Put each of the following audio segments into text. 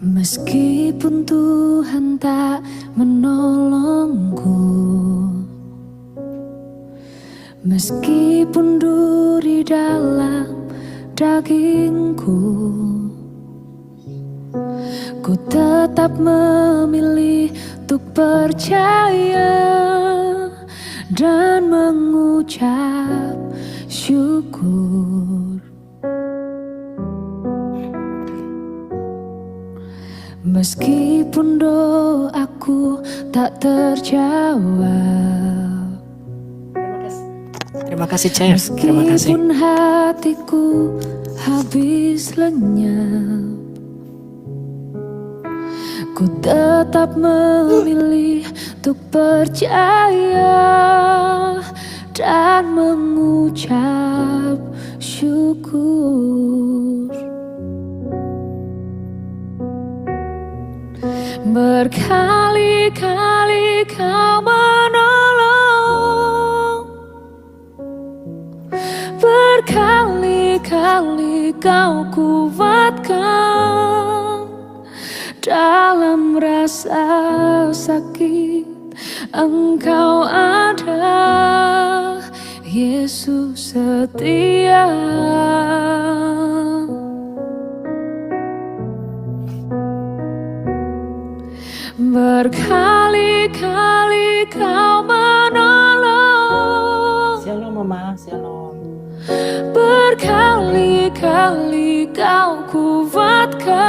Meskipun Tuhan tak menolongku, meskipun duri dalam dagingku, ku tetap memilih untuk percaya dan mengucap syukur. Meskipun doaku tak terjawab, Terima kasih Caya. Terima kasih. meskipun hatiku habis lenyap, ku tetap memilih untuk percaya dan mengucap syukur. Berkali-kali Kau menolong, berkali-kali Kau kuatkan. Dalam rasa sakit Engkau ada, Yesus setia. Berkali-kali Kau menolong, Shalom Mama, shalom. berkali-kali Kau kuatkan.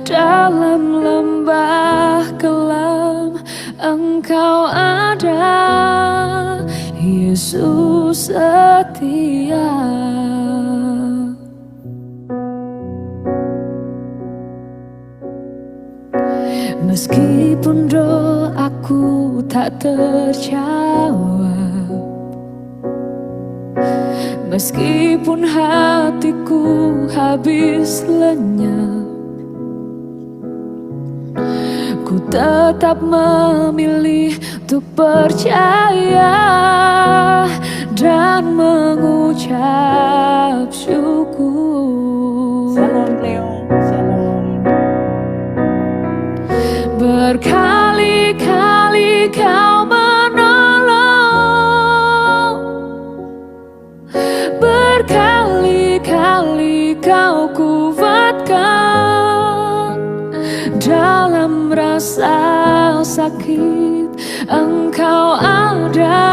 Dalam lembah kelam Engkau ada, Yesus setia. Meskipun doaku tak terjawab, meskipun hatiku habis lenyap, ku tetap memilih untuk percaya dan mengucap syukur. Shalom Cleo, shalom. Berkali-kali Kau menolong, berkali-kali Kau kuatkan. Dalam rasa sakit Engkau ada,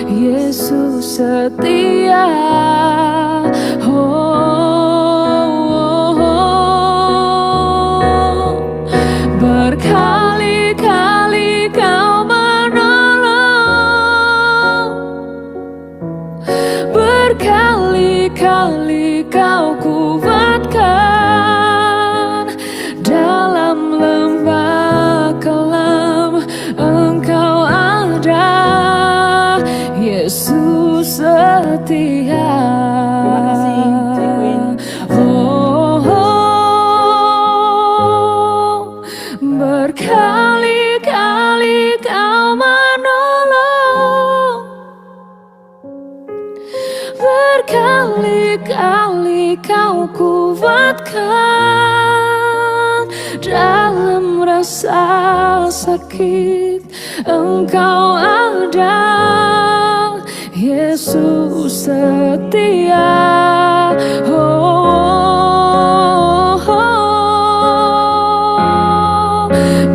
Yesus setia. Berkali-kali Kau menolong, berkali-kali Kau kuatkan. Dalam lembah kelam Engkau ada, Yesus setia. Terima kasih, Cik Queen. Berkali-kali Kau menolong, berkali-kali Kau kuatkan. Dalam rasa sakit Engkau ada, Yesus setia.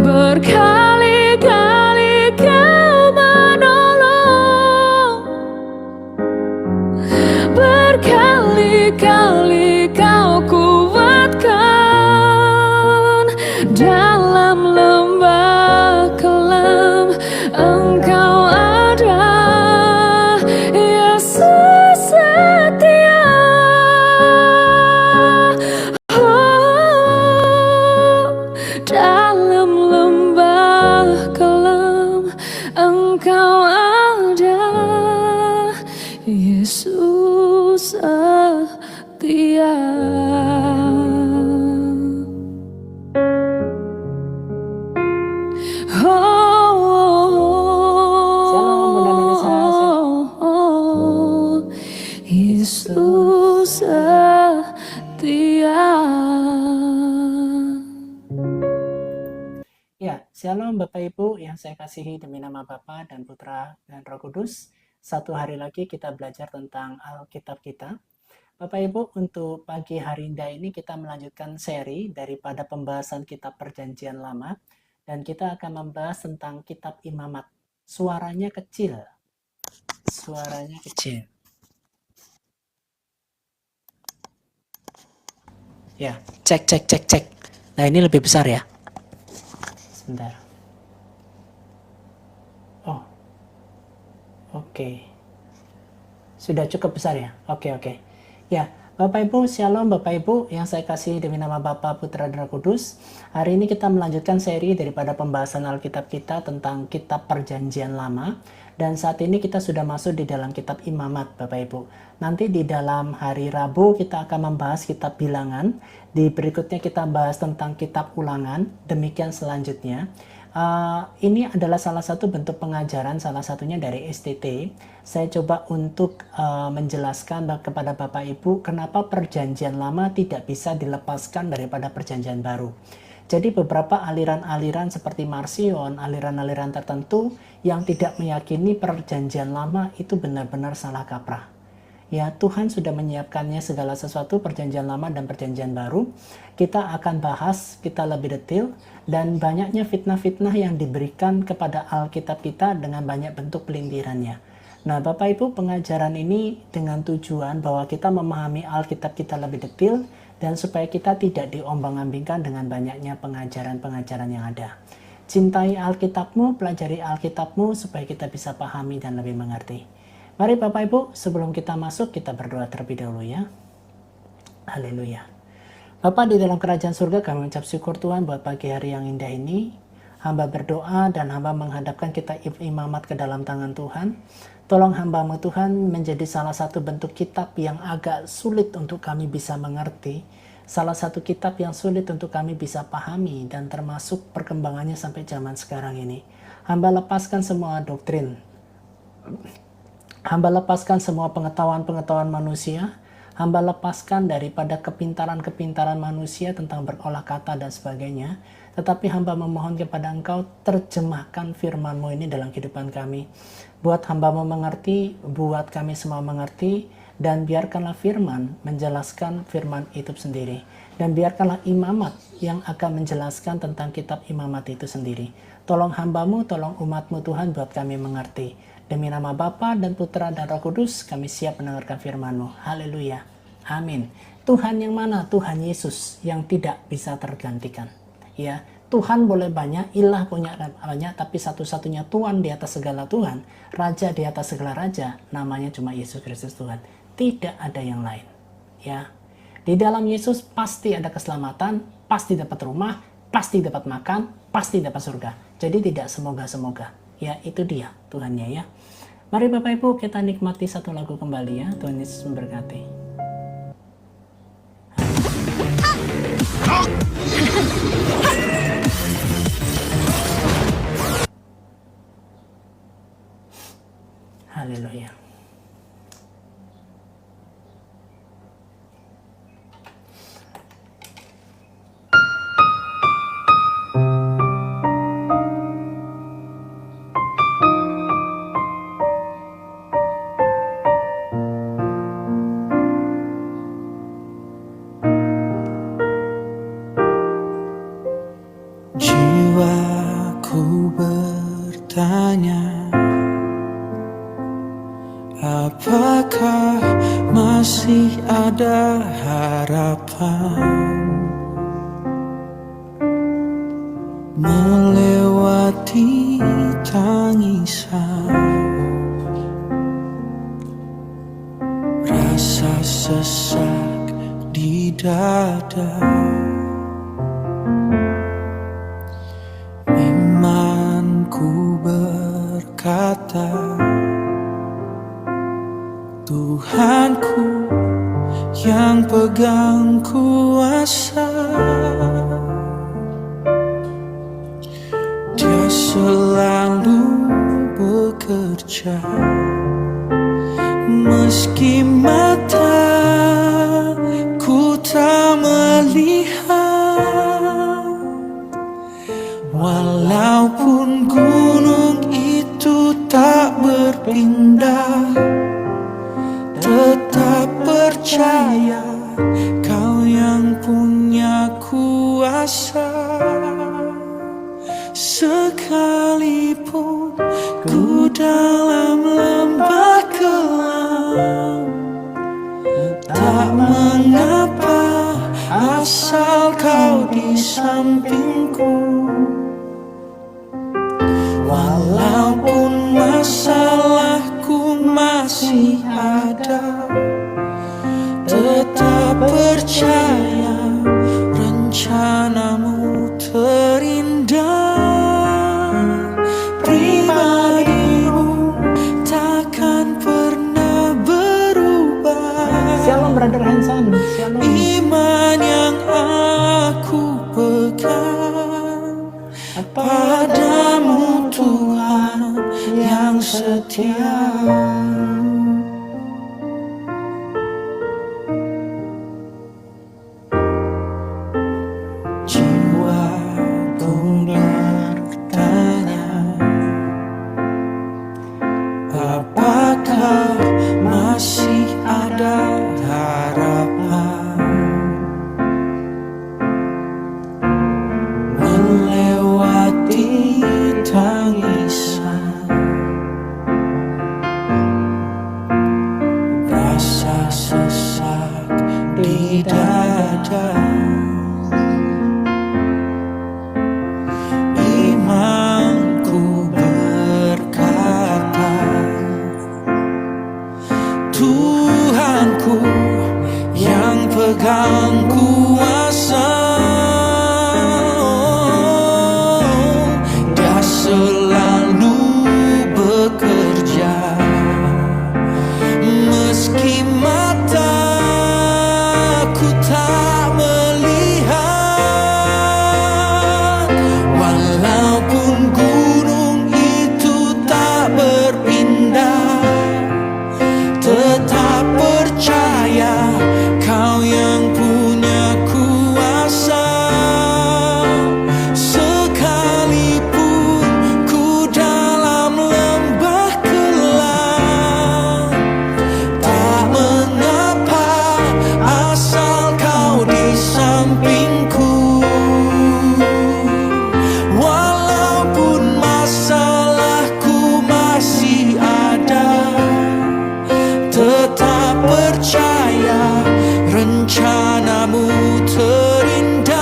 Berkali-kali Kau menolong, berkali-kali Kau kuatkan. Dalam lembah kelam Engkau ada, Yesus setia. Shalom Bapak Ibu yang saya kasihi demi nama Bapa dan Putra dan Roh Kudus. Satu hari lagi kita belajar tentang Alkitab kita. Bapak Ibu, untuk pagi hari ini kita melanjutkan seri daripada pembahasan kitab Perjanjian Lama. Dan kita akan membahas tentang kitab Imamat. Suaranya kecil. Suaranya kecil. Ya, cek. Nah, ini lebih besar ya. Sebentar. Oh, oke. Sudah cukup besar ya? Oke. Ya, Bapak Ibu, Shalom Bapak Ibu yang saya kasih demi nama Bapa, Putra, dan Roh Kudus. Hari ini kita melanjutkan seri daripada pembahasan Alkitab kita tentang kitab Perjanjian Lama. Dan saat ini kita sudah masuk di dalam kitab Imamat, Bapak Ibu. Nanti di dalam hari Rabu kita akan membahas kitab Bilangan. Di berikutnya kita bahas tentang kitab Ulangan. Demikian selanjutnya. Ini adalah salah satu bentuk pengajaran, salah satunya dari STT. Saya coba untuk menjelaskan kepada Bapak Ibu kenapa Perjanjian Lama tidak bisa dilepaskan daripada Perjanjian Baru. Jadi beberapa aliran-aliran seperti Marcion, aliran-aliran tertentu yang tidak meyakini Perjanjian Lama itu benar-benar salah kaprah. Ya, Tuhan sudah menyiapkannya segala sesuatu, Perjanjian Lama dan Perjanjian Baru. Kita akan bahas kita lebih detail, dan banyaknya fitnah-fitnah yang diberikan kepada Alkitab kita dengan banyak bentuk pelintirannya. Nah, Bapak Ibu, pengajaran ini dengan tujuan bahwa kita memahami Alkitab kita lebih detail, dan supaya kita tidak diombang-ambingkan dengan banyaknya pengajaran-pengajaran yang ada. Cintai Alkitabmu, pelajari Alkitabmu, supaya kita bisa pahami dan lebih mengerti. Mari Bapak Ibu, sebelum kita masuk, kita berdoa terlebih dahulu ya. Haleluya. Bapa di dalam kerajaan surga, kami mengucap syukur Tuhan buat pagi hari yang indah ini. Hamba berdoa dan hamba menghadapkan kita Imamat ke dalam tangan Tuhan. Tolong hamba-Mu Tuhan menjadi salah satu bentuk kitab yang agak sulit untuk kami bisa mengerti. Salah satu kitab yang sulit untuk kami bisa pahami dan termasuk perkembangannya sampai zaman sekarang ini. Hamba lepaskan semua doktrin. Hamba lepaskan semua pengetahuan-pengetahuan manusia. Hamba lepaskan daripada kepintaran-kepintaran manusia tentang berolah kata dan sebagainya. Tetapi hamba memohon kepada Engkau, terjemahkan firman-Mu ini dalam kehidupan kami. Buat hamba-Mu mengerti, buat kami semua mengerti, dan biarkanlah firman menjelaskan firman itu sendiri. Dan biarkanlah Imamat yang akan menjelaskan tentang kitab Imamat itu sendiri. Tolong hamba-Mu, tolong umat-Mu Tuhan buat kami mengerti. Demi nama Bapa dan Putra dan Roh Kudus, kami siap mendengarkan firman-Mu. Haleluya. Amin. Tuhan yang mana? Tuhan Yesus yang tidak bisa tergantikan. Ya, Tuhan boleh banyak, ilah punya banyak, tapi satu-satunya Tuhan di atas segala Tuhan, Raja di atas segala Raja, namanya cuma Yesus Kristus Tuhan. Tidak ada yang lain. Ya, di dalam Yesus pasti ada keselamatan, pasti dapat rumah, pasti dapat makan, pasti dapat surga. Jadi tidak semoga-semoga. Ya, itu dia Tuhannya ya. Mari Bapak Ibu kita nikmati satu lagu kembali ya. Tuhan Yesus memberkati. Haleluya. Jiwaku bertanya, apakah masih ada harapan melewati tangisan, rasa sesak di dada. Imanku berkata, Tuhanku yang pegang kuasa, Dia selalu bekerja meski mataku tak melihat. Walau Walaupun gunung itu tak berpindah, tetap percaya Kau yang punya kuasa. Sekalipun ku dalam lembah kelam, tak mengapa asal Kau di sampingku. Walaupun masalahku masih ada, tetap percaya rencanamu terindah. Pribadimu takkan pernah berubah. Shalom Brother Hanson, shalom. Iman yang aku pegang padamu Tuhan yang setia. Jiwaku bertanya, apakah masih ada harapan melewati tangisan, rasa sesak di dada. Imanku berkata, Tuhanku yang pegang kuasa. Dia selalu bekerja meski mataku tak melihat. Walaupun gunung itu tak berpindah, tetap percaya Kau yang punya kuasa. Sekalipun ku dalam lembah kelam, tak mengapa asal Kau di sampingku. Walaupun masalahku masih ada, tetap percaya rencanamu terindah.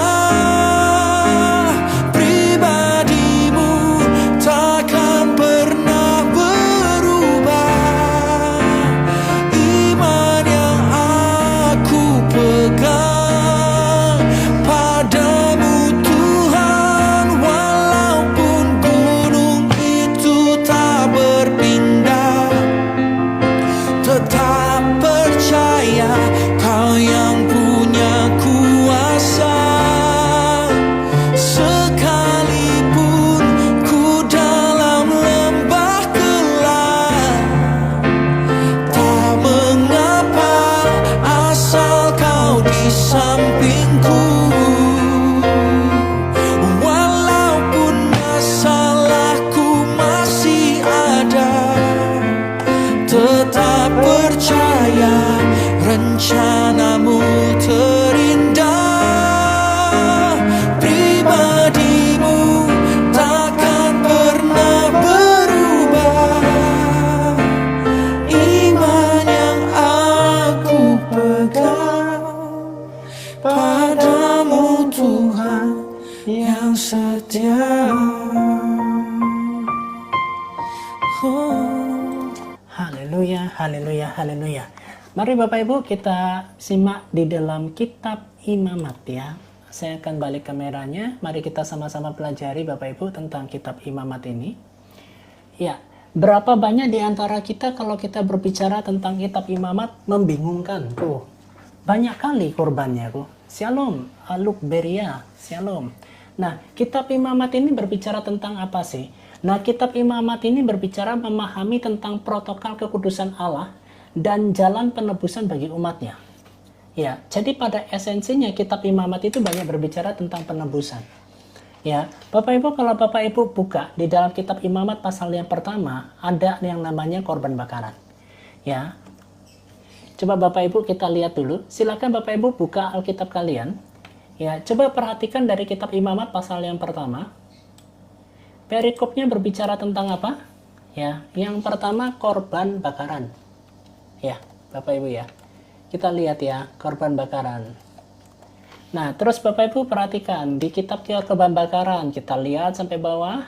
Pribadimu takkan pernah berubah. Iman yang aku pegang padamu Tuhan. Walaupun gunung itu tak berpindah, tetap percaya Kau yang punya kuasa. Sekalipun ku dalam lembah gelap, tak mengapa asal Kau di sampingku. Walaupun masalahku masih ada, tetap percaya rencanamu terindah. Pribadimu takkan pernah berubah. Iman yang aku pegang padamu Tuhan yang setia. Haleluya, haleluya, haleluya. Mari Bapak Ibu kita simak di dalam kitab Imamat ya. Saya akan balik kameranya. Mari kita sama-sama pelajari Bapak Ibu tentang kitab Imamat ini. Ya, berapa banyak di antara kita kalau kita berbicara tentang kitab Imamat membingungkan tuh. Banyak kali korbannya tuh. Shalom, Aluk Beria, Shalom. Nah, kitab Imamat ini berbicara tentang apa sih? Nah, kitab Imamat ini berbicara memahami tentang protokol kekudusan Allah dan jalan penebusan bagi umatnya. Ya, jadi pada esensinya kitab Imamat itu banyak berbicara tentang penebusan. Ya, Bapak Ibu, kalau Bapak Ibu buka di dalam kitab Imamat pasal yang pertama, ada yang namanya korban bakaran. Ya. Coba Bapak Ibu kita lihat dulu. Silakan Bapak Ibu buka Alkitab kalian. Ya, coba perhatikan dari kitab Imamat pasal yang pertama. Perikopnya berbicara tentang apa? Ya, yang pertama korban bakaran. Ya, Bapak Ibu ya. Kita lihat ya, korban bakaran. Nah, terus Bapak Ibu perhatikan di kitab korban bakaran, kita lihat sampai bawah.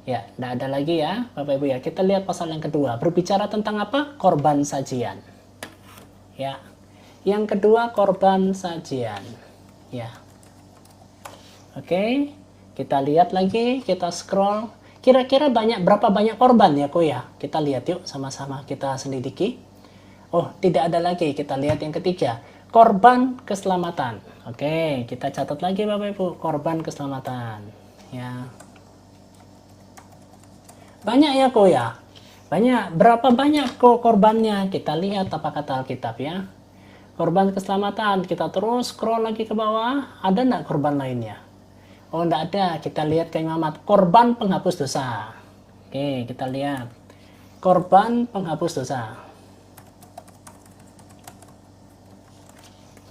Ya, tidak ada lagi ya, Bapak Ibu ya. Kita lihat pasal yang kedua, berbicara tentang apa? Korban sajian. Ya. Yang kedua korban sajian. Ya. Oke, kita lihat lagi, kita scroll. Kira-kira berapa banyak korban ya, kok ya? Kita lihat yuk sama-sama kita selidiki. Oh, tidak ada lagi. Kita lihat yang ketiga. Korban keselamatan. Oke, kita catat lagi Bapak Ibu, korban keselamatan. Ya. Banyak ya kok ya? Banyak. Berapa banyak kok korbannya? Kita lihat apa kata Alkitab ya. Korban keselamatan, kita terus scroll lagi ke bawah. Ada enggak korban lainnya? Oh, enggak ada. Kita lihat ke Imamat, korban penghapus dosa. Oke, kita lihat. Korban penghapus dosa.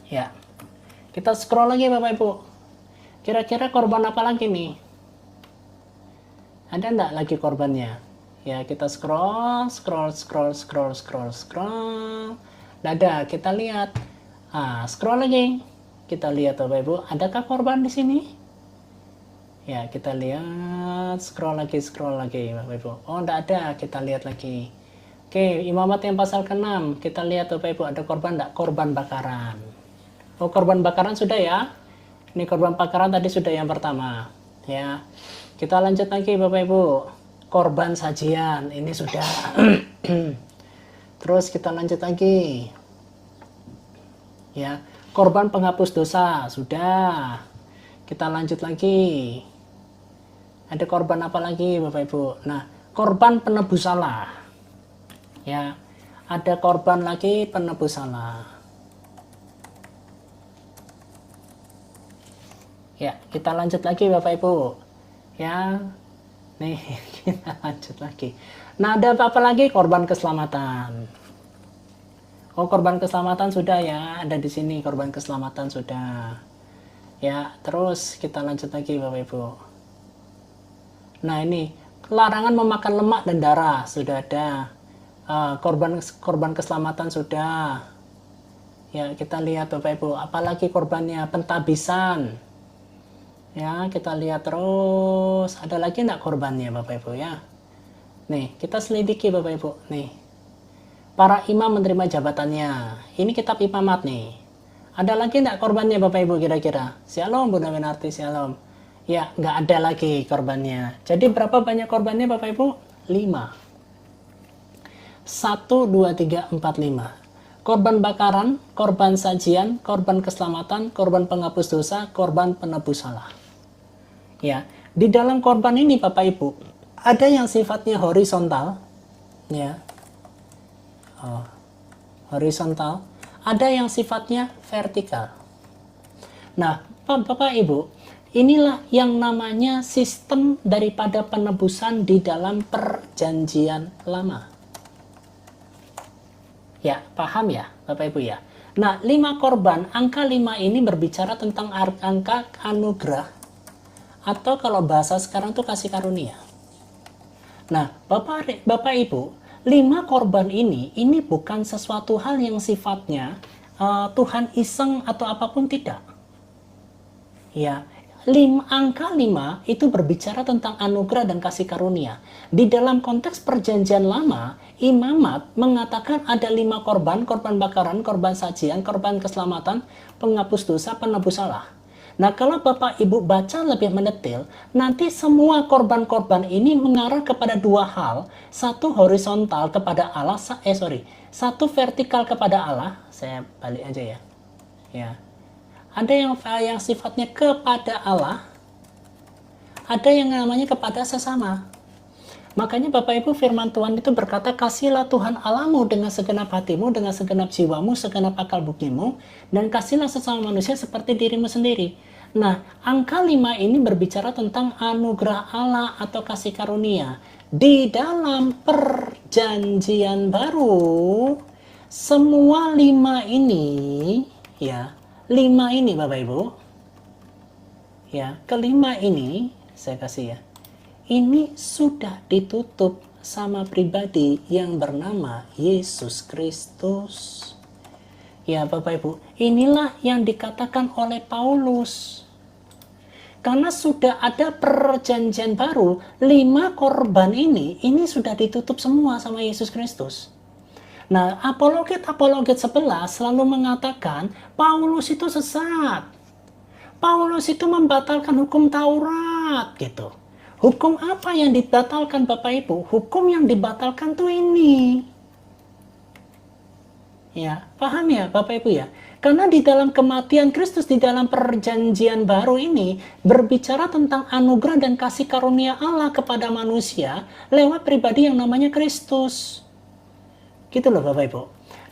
Ya, kita scroll lagi Bapak Ibu. Kira-kira korban apa lagi nih? Ada enggak lagi korbannya? Ya, kita scroll. Nggak ada, kita lihat. Scroll lagi. Kita lihat Bapak Ibu, adakah korban di sini? Ya, kita lihat. Scroll lagi Bapak Ibu. Oh, enggak ada, kita lihat lagi. Oke, Imamat yang pasal ke-6. Kita lihat Bapak Ibu, ada korban enggak? Korban bakaran. Oh, korban bakaran sudah ya. Ini korban bakaran tadi sudah yang pertama. Ya. Kita lanjut lagi Bapak Ibu. Korban sajian. Ini sudah. Terus kita lanjut lagi. Ya. Korban penghapus dosa. Sudah. Kita lanjut lagi. Ada korban apa lagi Bapak Ibu? Nah, korban penebus salah. Ya. Ada korban lagi penebus salah. Ya, kita lanjut lagi Bapak Ibu. Ya. Nih, kita lanjut lagi. Nah, ada apa lagi? Korban keselamatan. Oh, korban keselamatan sudah ya. Ada di sini korban keselamatan sudah. Ya, terus kita lanjut lagi Bapak Ibu. Nah, ini larangan memakan lemak dan darah sudah ada. Korban keselamatan sudah. Ya, kita lihat Bapak Ibu. Apalagi korbannya? Pentabisan. Ya, kita lihat terus. Ada lagi enggak korbannya Bapak Ibu ya? Nih, kita selidiki Bapak Ibu. Nih. Para imam menerima jabatannya. Ini kitab Imamat nih. Ada lagi enggak korbannya Bapak Ibu kira-kira? Shalom Bunda Winarti, shalom. Ya, enggak ada lagi korbannya. Jadi berapa banyak korbannya Bapak Ibu? 5. 1, 2, 3, 4, 5. Korban bakaran, korban sajian, korban keselamatan, korban penghapus dosa, korban penebus salah. Ya, di dalam korban ini Bapak Ibu, ada yang sifatnya horizontal, ya, horizontal, ada yang sifatnya vertikal. Nah, Bapak Ibu, inilah yang namanya sistem daripada penebusan di dalam perjanjian lama. Ya, paham ya Bapak Ibu ya? Nah, 5 korban, angka 5 ini berbicara tentang angka anugerah, atau kalau bahasa sekarang tuh kasih karunia. Nah, Bapak Ibu, 5 korban ini bukan sesuatu hal yang sifatnya Tuhan iseng atau apapun, tidak. Ya, angka 5 itu berbicara tentang anugerah dan kasih karunia. Di dalam konteks perjanjian lama, Imamat mengatakan ada 5 korban bakaran, korban sajian, korban keselamatan, penghapus dosa, penebus salah. Nah, kalau Bapak Ibu baca lebih mendetail, nanti semua korban-korban ini mengarah kepada 2 hal. Satu horizontal kepada Allah, satu vertikal kepada Allah. Saya balik aja ya. Ya. Ada yang sifatnya kepada Allah, ada yang namanya kepada sesama. Makanya Bapak Ibu, firman Tuhan itu berkata, kasihlah Tuhan Allahmu dengan segenap hatimu, dengan segenap jiwamu, segenap akal budimu, dan kasihlah sesama manusia seperti dirimu sendiri. Nah, angka 5 ini berbicara tentang anugerah Allah atau kasih karunia. Di dalam perjanjian baru, semua 5 ini, ya, 5 ini Bapak Ibu, ya, kelima ini, saya kasih ya, ini sudah ditutup sama pribadi yang bernama Yesus Kristus. Ya Bapak Ibu, inilah yang dikatakan oleh Paulus. Karena sudah ada perjanjian baru, 5 korban ini sudah ditutup semua sama Yesus Kristus. Nah, apologet sebelah selalu mengatakan Paulus itu sesat. Paulus itu membatalkan hukum Taurat gitu. Hukum apa yang dibatalkan Bapak Ibu? Hukum yang dibatalkan tuh ini. Ya, paham ya Bapak Ibu ya? Karena di dalam kematian Kristus, di dalam perjanjian baru ini, berbicara tentang anugerah dan kasih karunia Allah kepada manusia lewat pribadi yang namanya Kristus. Gitu loh Bapak Ibu.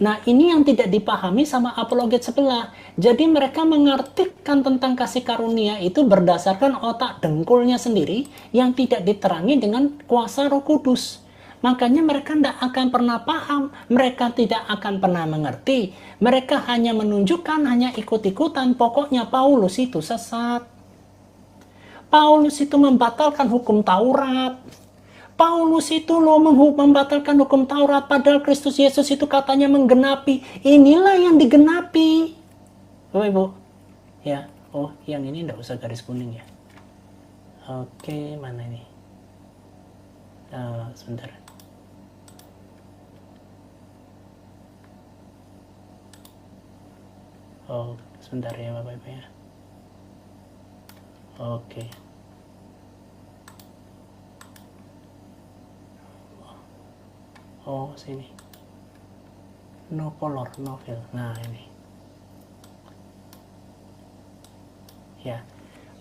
Nah, ini yang tidak dipahami sama apologet sebelah. Jadi mereka mengartikan tentang kasih karunia itu berdasarkan otak dengkulnya sendiri yang tidak diterangi dengan kuasa Roh Kudus. Makanya mereka tidak akan pernah paham, mereka tidak akan pernah mengerti. Mereka hanya menunjukkan, hanya ikut-ikutan, pokoknya Paulus itu sesat. Paulus itu membatalkan hukum Taurat. Paulus itu loh membatalkan hukum Taurat, padahal Kristus Yesus itu katanya menggenapi. Inilah yang digenapi. Bapak Ibu, ya, oh yang ini tidak usah garis kuning ya. Oke, mana ini? Sebentar. Oh, sebentar ya Bapak Ibu ya. Oke. Oh, sini. No color, no fill. Nah, ini. Ya.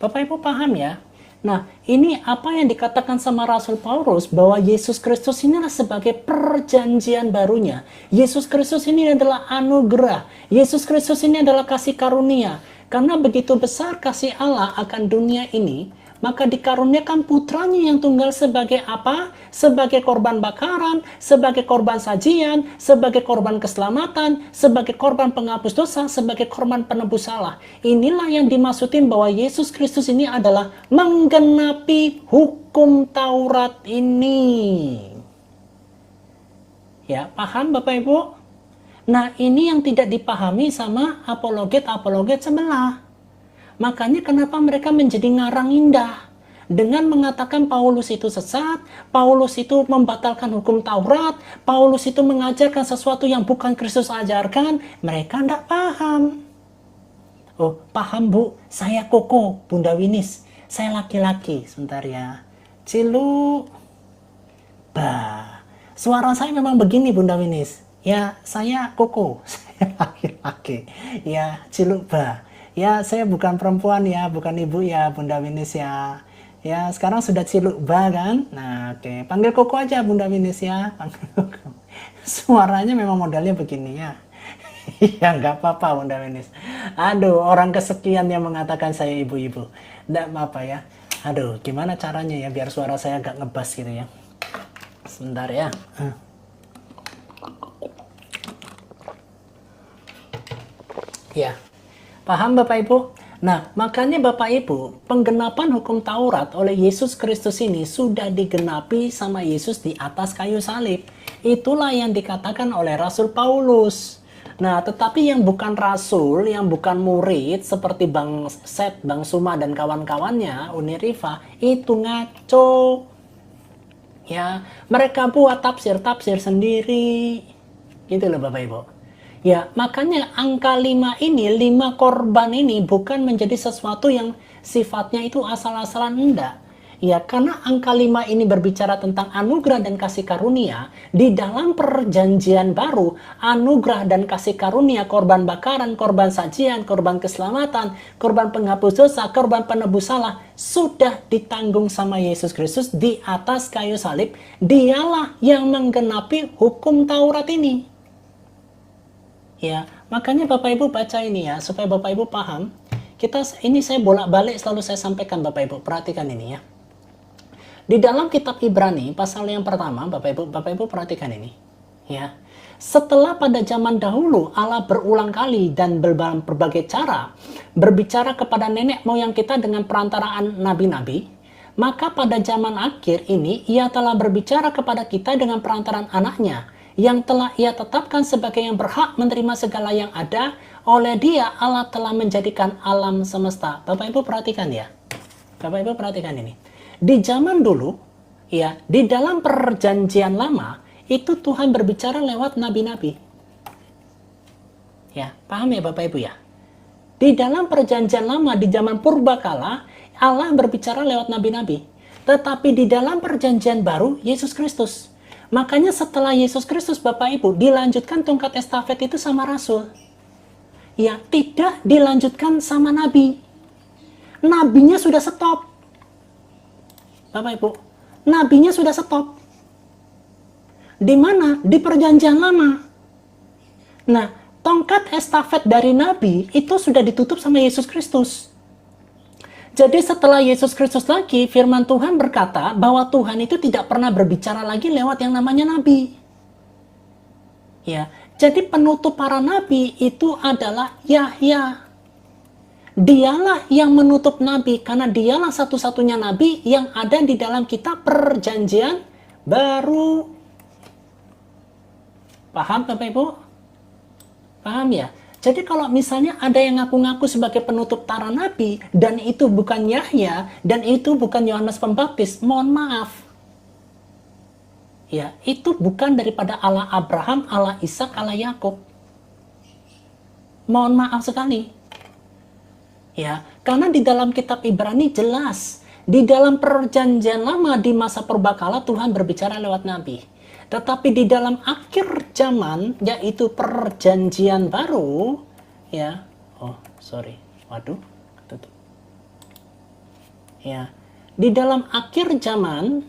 Bapak Ibu paham ya? Nah, ini apa yang dikatakan sama Rasul Paulus bahwa Yesus Kristus inilah sebagai perjanjian barunya. Yesus Kristus ini adalah anugerah. Yesus Kristus ini adalah kasih karunia. Karena begitu besar kasih Allah akan dunia ini, maka dikaruniakan putranya yang tunggal sebagai apa? Sebagai korban bakaran, sebagai korban sajian, sebagai korban keselamatan, sebagai korban penghapus dosa, sebagai korban penebus salah. Inilah yang dimaksudin bahwa Yesus Kristus ini adalah menggenapi hukum Taurat ini. Ya, paham Bapak Ibu? Nah, ini yang tidak dipahami sama apologet sebelah. Makanya kenapa mereka menjadi ngarang indah dengan mengatakan Paulus itu sesat, Paulus itu membatalkan hukum Taurat, Paulus itu mengajarkan sesuatu yang bukan Kristus ajarkan. Mereka tidak paham. Oh, paham Bu, saya Koko, Bunda Winis, saya laki-laki. Sebentar ya. Cilu, bah. Suara saya memang begini Bunda Winis. Ya, saya Koko, saya laki-laki. Ya, Cilu, bah. Ya, saya bukan perempuan ya, bukan ibu ya, Bunda Winis ya. Ya, sekarang sudah Ciluk Ba kan? Nah, oke. Panggil Koko aja Bunda Winis ya. Panggil Koko. Suaranya memang modalnya begini ya. Ya, nggak apa-apa Bunda Winis. Aduh, orang kesekian yang mengatakan saya ibu-ibu. Nggak apa-apa ya. Aduh, gimana caranya ya biar suara saya agak ngebas gitu ya. Sebentar ya. Ya. Paham Bapak Ibu? Nah, makanya Bapak Ibu, penggenapan hukum Taurat oleh Yesus Kristus ini sudah digenapi sama Yesus di atas kayu salib. Itulah yang dikatakan oleh Rasul Paulus. Nah, tetapi yang bukan rasul, yang bukan murid, seperti Bang Set, Bang Suma, dan kawan-kawannya, Uni Rifa, itu ngaco. Ya, mereka buat tafsir-tafsir sendiri. Gitu loh Bapak Ibu. Ya, makanya angka 5 ini, 5 korban ini bukan menjadi sesuatu yang sifatnya itu asal-asalan, enggak. Ya, karena angka 5 ini berbicara tentang anugerah dan kasih karunia. Di dalam perjanjian baru, anugerah dan kasih karunia, korban bakaran, korban sajian, korban keselamatan, korban penghapus dosa, korban penebus salah, sudah ditanggung sama Yesus Kristus di atas kayu salib. Dialah yang menggenapi hukum Taurat ini. Ya, makanya Bapak Ibu baca ini ya, supaya Bapak Ibu paham. Ini saya bolak-balik selalu saya sampaikan Bapak Ibu, perhatikan ini ya. Di dalam kitab Ibrani pasal yang pertama, Bapak Ibu perhatikan ini. Ya. Setelah pada zaman dahulu Allah berulang kali dan berbagai cara berbicara kepada nenek moyang kita dengan perantaraan nabi-nabi, maka pada zaman akhir ini Ia telah berbicara kepada kita dengan perantaraan anaknya, yang telah Ia tetapkan sebagai yang berhak menerima segala yang ada. Oleh Dia Allah telah menjadikan alam semesta. Bapak Ibu perhatikan ya. Bapak Ibu perhatikan ini. Di zaman dulu, ya, di dalam perjanjian lama, itu Tuhan berbicara lewat nabi-nabi. Ya, paham ya Bapak Ibu ya? Di dalam perjanjian lama, di zaman purbakala, Allah berbicara lewat nabi-nabi. Tetapi di dalam perjanjian baru, Yesus Kristus. Makanya setelah Yesus Kristus, Bapak Ibu, dilanjutkan tongkat estafet itu sama Rasul. Ya, tidak dilanjutkan sama Nabi. Nabinya sudah stop. Bapak Ibu, Nabinya sudah stop. Di mana? Di perjanjian lama. Nah, tongkat estafet dari Nabi itu sudah ditutup sama Yesus Kristus. Jadi setelah Yesus Kristus lagi, firman Tuhan berkata bahwa Tuhan itu tidak pernah berbicara lagi lewat yang namanya Nabi. Ya, jadi penutup para Nabi itu adalah Yahya. Dialah yang menutup Nabi, karena dialah satu-satunya Nabi yang ada di dalam kitab perjanjian baru. Paham Bapak Ibu? Paham ya? Jadi kalau misalnya ada yang ngaku-ngaku sebagai penutup para nabi, dan itu bukan Yahya, dan itu bukan Yohanes Pembaptis, mohon maaf. Ya, itu bukan daripada Allah Abraham, Allah Ishak, Allah Yakub. Mohon maaf sekali. Ya, karena di dalam kitab Ibrani jelas, di dalam perjanjian lama di masa purbakala Tuhan berbicara lewat nabi. Tetapi di dalam akhir zaman, yaitu perjanjian baru, ya, tutup. Ya, di dalam akhir zaman,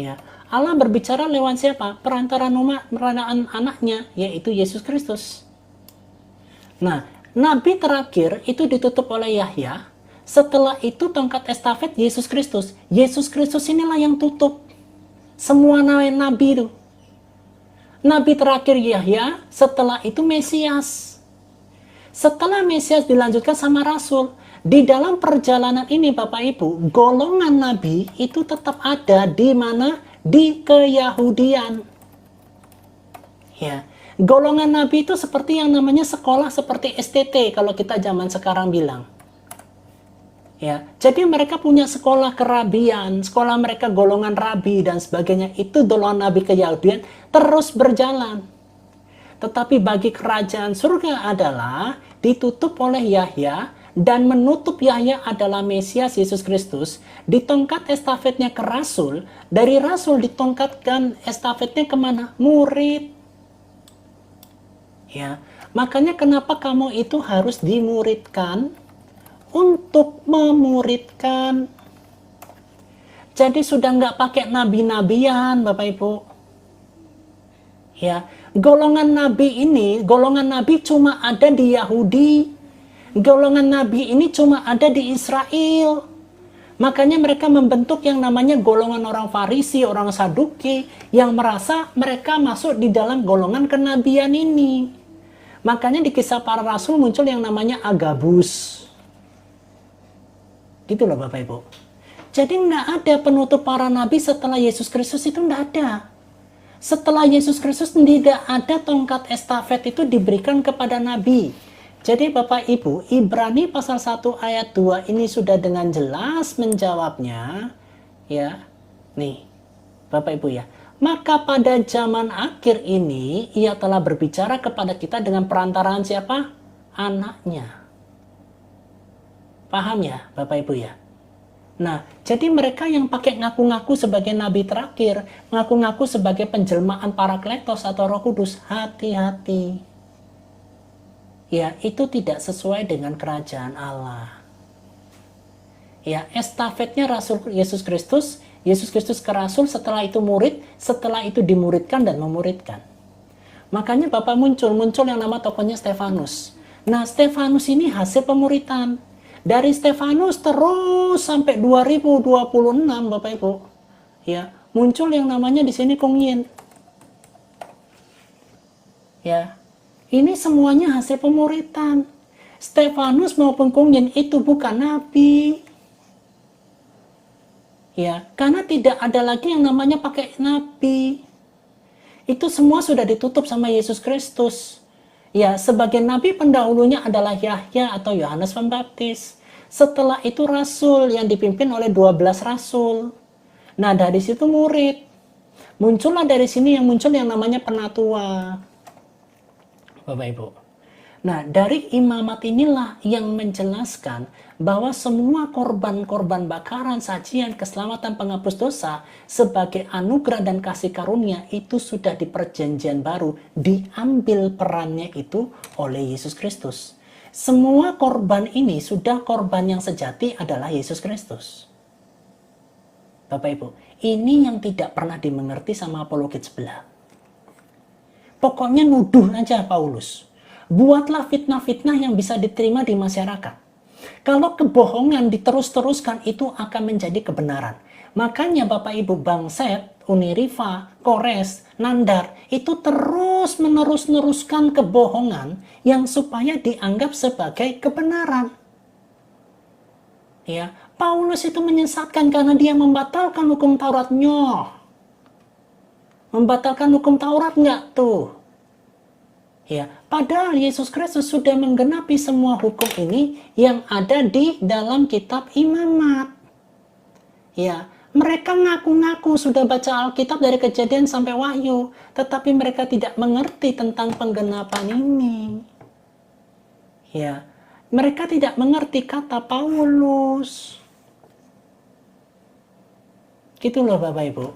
ya, Allah berbicara lewat siapa? Perantara anaknya, yaitu Yesus Kristus. Nah, nabi terakhir itu ditutup oleh Yahya. Setelah itu tongkat estafet Yesus Kristus. Yesus Kristus inilah yang tutup semua nabi itu. Nabi terakhir Yahya, setelah itu Mesias. Setelah Mesias dilanjutkan sama Rasul. Di dalam perjalanan ini Bapak Ibu, golongan nabi itu tetap ada di mana? Di keyahudian. Ya. Golongan nabi itu seperti yang namanya sekolah seperti STT kalau kita zaman sekarang bilang. Ya, jadi mereka punya sekolah kerabian, sekolah mereka golongan rabi dan sebagainya. Itu golongan nabi keyahudian terus berjalan. Tetapi bagi kerajaan surga adalah ditutup oleh Yahya, dan menutup Yahya adalah Mesias Yesus Kristus. Ditongkat estafetnya ke Rasul, dari Rasul ditongkatkan estafetnya kemana? Murid. Ya, makanya kenapa kamu itu harus dimuridkan? Untuk memuridkan. Jadi sudah nggak pakai nabi-nabian Bapak Ibu. Ya, golongan nabi cuma ada di Yahudi. Golongan nabi ini cuma ada di Israel. Makanya mereka membentuk yang namanya golongan orang Farisi, orang Saduki, yang merasa mereka masuk di dalam golongan kenabian ini. Makanya di Kisah Para Rasul muncul yang namanya Agabus. Gitu loh Bapak Ibu. Jadi nggak ada penutup para nabi setelah Yesus Kristus, itu nggak ada. Setelah Yesus Kristus tidak ada tongkat estafet itu diberikan kepada nabi. Jadi Bapak Ibu, Ibrani pasal 1 ayat 2 ini sudah dengan jelas menjawabnya. Ya, nih Bapak Ibu ya. Maka pada zaman akhir ini Ia telah berbicara kepada kita dengan perantaraan siapa? Anaknya. Paham ya Bapak Ibu ya? Nah, jadi mereka yang pakai ngaku-ngaku sebagai nabi terakhir, ngaku-ngaku sebagai penjelmaan Parakletos atau Roh Kudus, hati-hati. Ya, itu tidak sesuai dengan kerajaan Allah. Ya, estafetnya Rasul Yesus Kristus ke Rasul, setelah itu murid, setelah itu dimuridkan dan memuridkan. Makanya Bapak muncul yang nama tokohnya Stefanus. Nah, Stefanus ini hasil pemuritan. Dari Stefanus terus sampai 2026, Bapak Ibu. Ya, muncul yang namanya di sini Kong Yin. Ya. Ini semuanya hasil pemuritan. Stefanus maupun Kong Yin itu bukan nabi. Ya, karena tidak ada lagi yang namanya pakai nabi. Itu semua sudah ditutup sama Yesus Kristus. Ya, sebagai nabi pendahulunya adalah Yahya atau Yohanes Pembaptis. Setelah itu rasul yang dipimpin oleh 12 rasul. Nah, dari situ murid. Muncullah dari sini yang muncul yang namanya penatua. Bapak Ibu. Nah, dari imamat inilah yang menjelaskan bahwa semua korban-korban bakaran, sajian, keselamatan, penghapus dosa sebagai anugerah dan kasih karunia itu sudah di perjanjian baru diambil perannya itu oleh Yesus Kristus. Semua korban ini sudah korban yang sejati adalah Yesus Kristus. Bapak Ibu, ini yang tidak pernah dimengerti sama apologet sebelah. Pokoknya nuduh aja Paulus. Buatlah fitnah-fitnah yang bisa diterima di masyarakat. Kalau kebohongan diterus-teruskan itu akan menjadi kebenaran. Makanya Bapak Ibu Bangset, Uniriva, Kores, Nandar itu terus menerus-neruskan kebohongan yang supaya dianggap sebagai kebenaran. Ya, Paulus itu menyesatkan karena dia membatalkan hukum Tauratnya. Membatalkan hukum Taurat nggak tuh? Ya, padahal Yesus Kristus sudah menggenapi semua hukum ini yang ada di dalam kitab imamat. Ya, mereka ngaku-ngaku sudah baca Alkitab dari Kejadian sampai Wahyu, tetapi mereka tidak mengerti tentang penggenapan ini. Ya, mereka tidak mengerti kata Paulus. Gitu loh Bapak Ibu.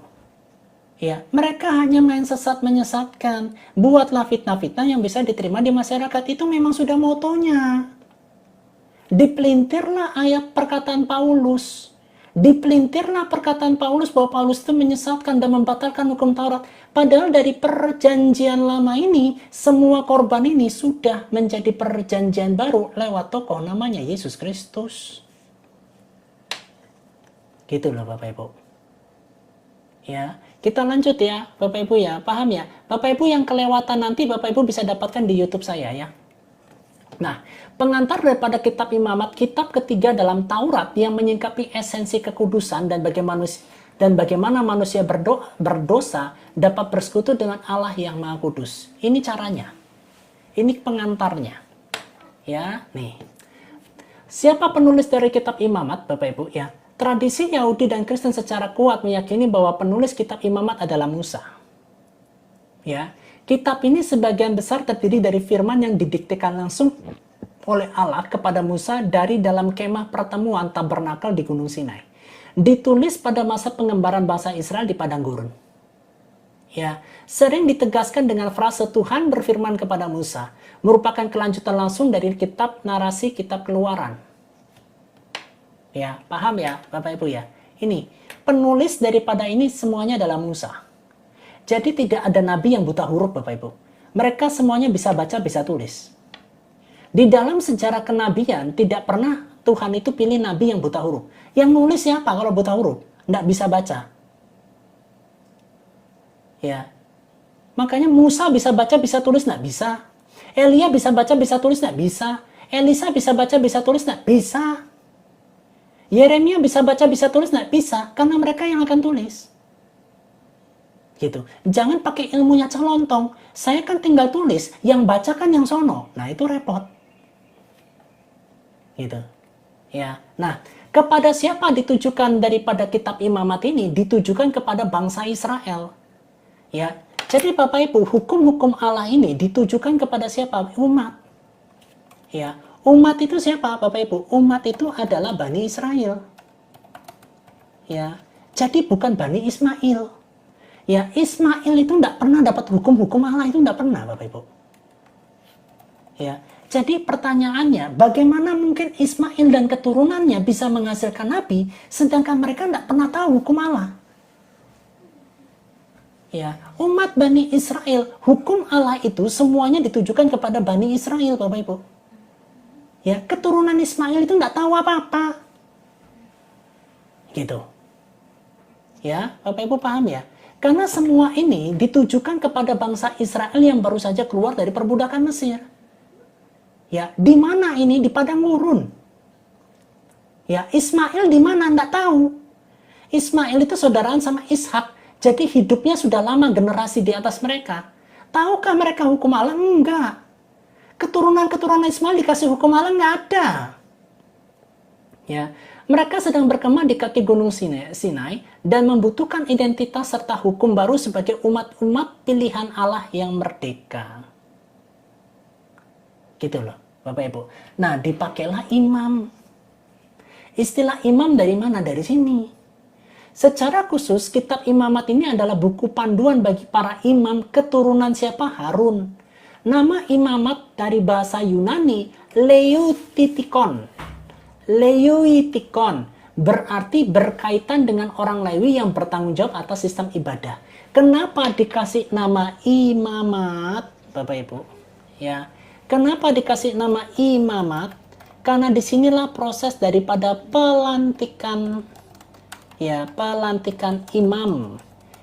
Ya, mereka hanya main sesat menyesatkan. Buatlah fitnah-fitnah yang bisa diterima di masyarakat. Itu memang sudah motonya. Dipelintirlah ayat perkataan Paulus. Dipelintirlah perkataan Paulus bahwa Paulus itu menyesatkan dan membatalkan hukum Taurat. Padahal dari perjanjian lama ini, semua korban ini sudah menjadi perjanjian baru lewat tokoh namanya Yesus Kristus. Gitu loh Bapak Ibu. Ya, kita lanjut ya, Bapak Ibu ya, paham ya? Bapak Ibu yang kelewatan nanti Bapak Ibu bisa dapatkan di YouTube saya ya. Nah, pengantar daripada kitab imamat, kitab ketiga dalam Taurat yang menyingkapi esensi kekudusan dan bagaimana manusia berdosa dapat bersekutu dengan Allah yang Maha Kudus. Ini caranya. Ini pengantarnya. Ya, nih. Siapa penulis dari kitab imamat, Bapak Ibu ya? Tradisi Yahudi dan Kristen secara kuat meyakini bahwa penulis kitab imamat adalah Musa. Ya, kitab ini sebagian besar terdiri dari firman yang didiktekan langsung oleh Allah kepada Musa dari dalam kemah pertemuan tabernakel di Gunung Sinai. Ditulis pada masa pengembaraan bangsa Israel di padang gurun. Ya, sering ditegaskan dengan frase Tuhan berfirman kepada Musa, merupakan kelanjutan langsung dari kitab narasi kitab Keluaran. Ya, paham ya Bapak Ibu ya? Ini, penulis daripada ini semuanya adalah Musa. Jadi tidak ada nabi yang buta huruf Bapak Ibu. Mereka semuanya bisa baca, bisa tulis. Di dalam sejarah kenabian, tidak pernah Tuhan itu pilih nabi yang buta huruf. Yang nulis siapa kalau buta huruf? Nggak bisa baca. Ya, makanya Musa bisa baca, bisa tulis, nggak bisa. Elia bisa baca, bisa tulis, nggak bisa. Elisa bisa baca, bisa tulis, nggak bisa. Yeremia bisa baca, bisa tulis, nggak bisa, karena mereka yang akan tulis. Gitu. Jangan pakai ilmunya celontong. Saya kan tinggal tulis, yang baca kan yang sono. Nah, itu repot. Gitu. Ya. Nah, kepada siapa ditujukan daripada kitab imamat ini? Ditujukan kepada bangsa Israel. Ya. Jadi Bapak Ibu, hukum-hukum Allah ini ditujukan kepada siapa? Umat. Ya. Umat itu siapa Bapak Ibu? Umat itu adalah Bani Israel. Ya, jadi bukan Bani Ismail. Ya, Ismail itu tidak pernah dapat hukum-hukum Allah, itu tidak pernah Bapak Ibu. Ya, jadi pertanyaannya, bagaimana mungkin Ismail dan keturunannya bisa menghasilkan nabi, sedangkan mereka tidak pernah tahu hukum Allah? Ya, umat Bani Israel, hukum Allah itu semuanya ditujukan kepada Bani Israel Bapak Ibu. Ya, keturunan Ismail itu nggak tahu apa-apa. Gitu. Ya, Bapak Ibu paham ya? Karena semua ini ditujukan kepada bangsa Israel yang baru saja keluar dari perbudakan Mesir. Ya, di mana ini? Di padang gurun. Ya, Ismail di mana? Nggak tahu. Ismail itu saudaraan sama Ishak. Jadi hidupnya sudah lama generasi di atas mereka. Tahukah mereka hukum Allah? Enggak. Keturunan-keturunan Ismail dikasih hukum Allah? Nggak ada. Ya, mereka sedang berkemah di kaki gunung Sinai dan membutuhkan identitas serta hukum baru sebagai umat-umat pilihan Allah yang merdeka. Gitu loh, Bapak Ibu. Nah, dipakailah imam. Istilah imam dari mana? Dari sini. Secara khusus, kitab imamat ini adalah buku panduan bagi para imam keturunan siapa? Harun. Nama imamat dari bahasa Yunani, Leutikon. Leutikon berarti berkaitan dengan orang Lewi yang bertanggung jawab atas sistem ibadah. Kenapa dikasih nama imamat, Bapak Ibu? Ya, kenapa dikasih nama imamat? Karena disinilah proses daripada pelantikan, ya, pelantikan imam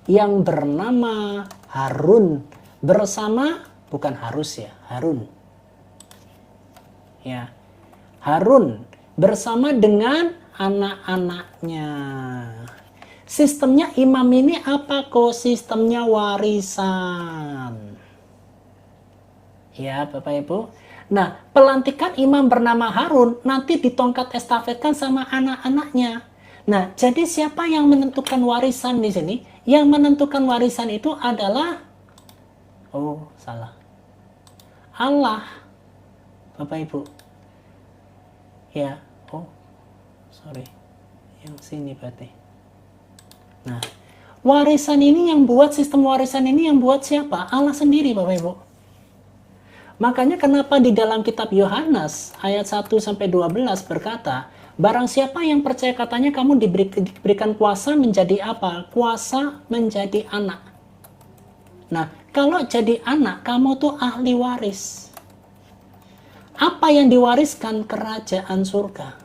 yang bernama Harun bersama, bukan harus ya, Harun. Ya, Harun bersama dengan anak-anaknya. Sistemnya imam ini apa kok? Sistemnya warisan. Ya, Bapak Ibu. Nah, pelantikan imam bernama Harun nanti ditongkat estafetkan sama anak-anaknya. Nah, jadi siapa yang menentukan warisan di sini? Yang menentukan warisan itu adalah, oh, salah, Allah, Bapak Ibu. Ya, oh, sorry, yang sini berarti. Nah, warisan ini yang buat, sistem warisan ini yang buat siapa? Allah sendiri, Bapak Ibu. Makanya kenapa di dalam kitab Yohanes ayat 1-12 berkata, barang siapa yang percaya katanya kamu diberikan kuasa menjadi apa? Kuasa menjadi anak. Nah, kalau jadi anak, kamu tuh ahli waris. Apa yang diwariskan? Kerajaan surga.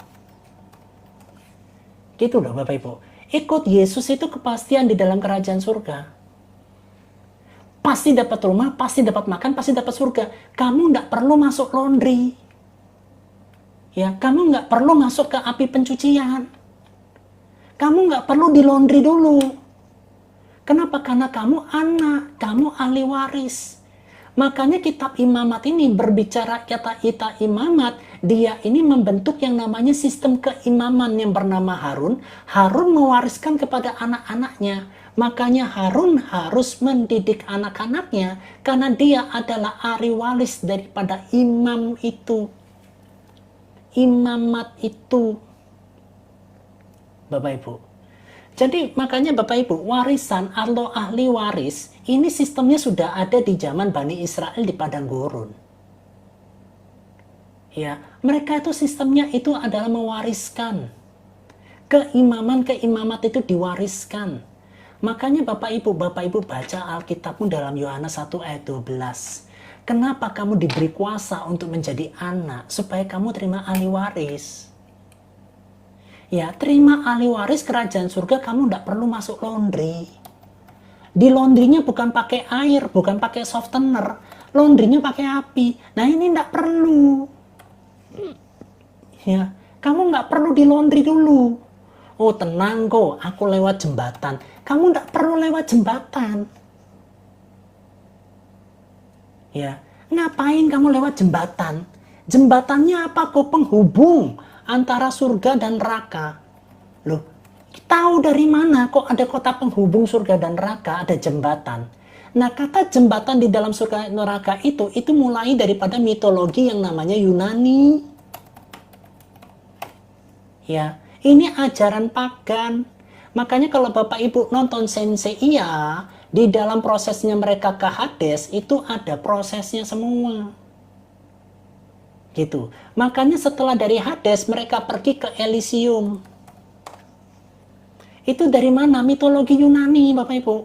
Gitu loh Bapak Ibu. Ikut Yesus itu kepastian di dalam kerajaan surga. Pasti dapat rumah, pasti dapat makan, pasti dapat surga. Kamu nggak perlu masuk laundry. Ya, kamu nggak perlu masuk ke api pencucian. Kamu nggak perlu di laundry dulu. Kenapa? Karena kamu anak, kamu ahli waris. Makanya kitab imamat ini berbicara kata imamat, dia ini membentuk yang namanya sistem keimaman yang bernama Harun. Harun mewariskan kepada anak-anaknya. Makanya Harun harus mendidik anak-anaknya karena dia adalah ahli waris daripada imam itu. Imamat itu. Bapak Ibu. Jadi makanya Bapak Ibu, warisan atau ahli waris ini sistemnya sudah ada di zaman Bani Israel di padang gurun. Ya, mereka itu sistemnya itu adalah mewariskan. Keimamat itu diwariskan. Makanya Bapak Ibu baca Alkitabmu dalam Yohanes 1 ayat 12. Kenapa kamu diberi kuasa untuk menjadi anak? Supaya kamu terima ahli waris. Ya, terima ahli waris kerajaan surga, kamu tidak perlu masuk laundry. Di laundrynya bukan pakai air, bukan pakai softener. Laundrynya pakai api. Nah, ini tidak perlu. Ya, kamu nggak perlu di laundry dulu. Oh, tenang kok, aku lewat jembatan. Kamu tidak perlu lewat jembatan. Ya, ngapain kamu lewat jembatan? Jembatannya apa kok? Penghubung antara surga dan neraka. Loh, tahu dari mana kok ada kota penghubung surga dan neraka, ada jembatan? Nah, kata jembatan di dalam surga dan neraka itu mulai daripada mitologi yang namanya Yunani. Ya, ini ajaran pagan. Makanya kalau Bapak Ibu nonton Senseiya, di dalam prosesnya mereka ke Hades, itu ada prosesnya semua. Gitu. Makanya setelah dari Hades, mereka pergi ke Elysium. Itu dari mana? Mitologi Yunani, Bapak Ibu.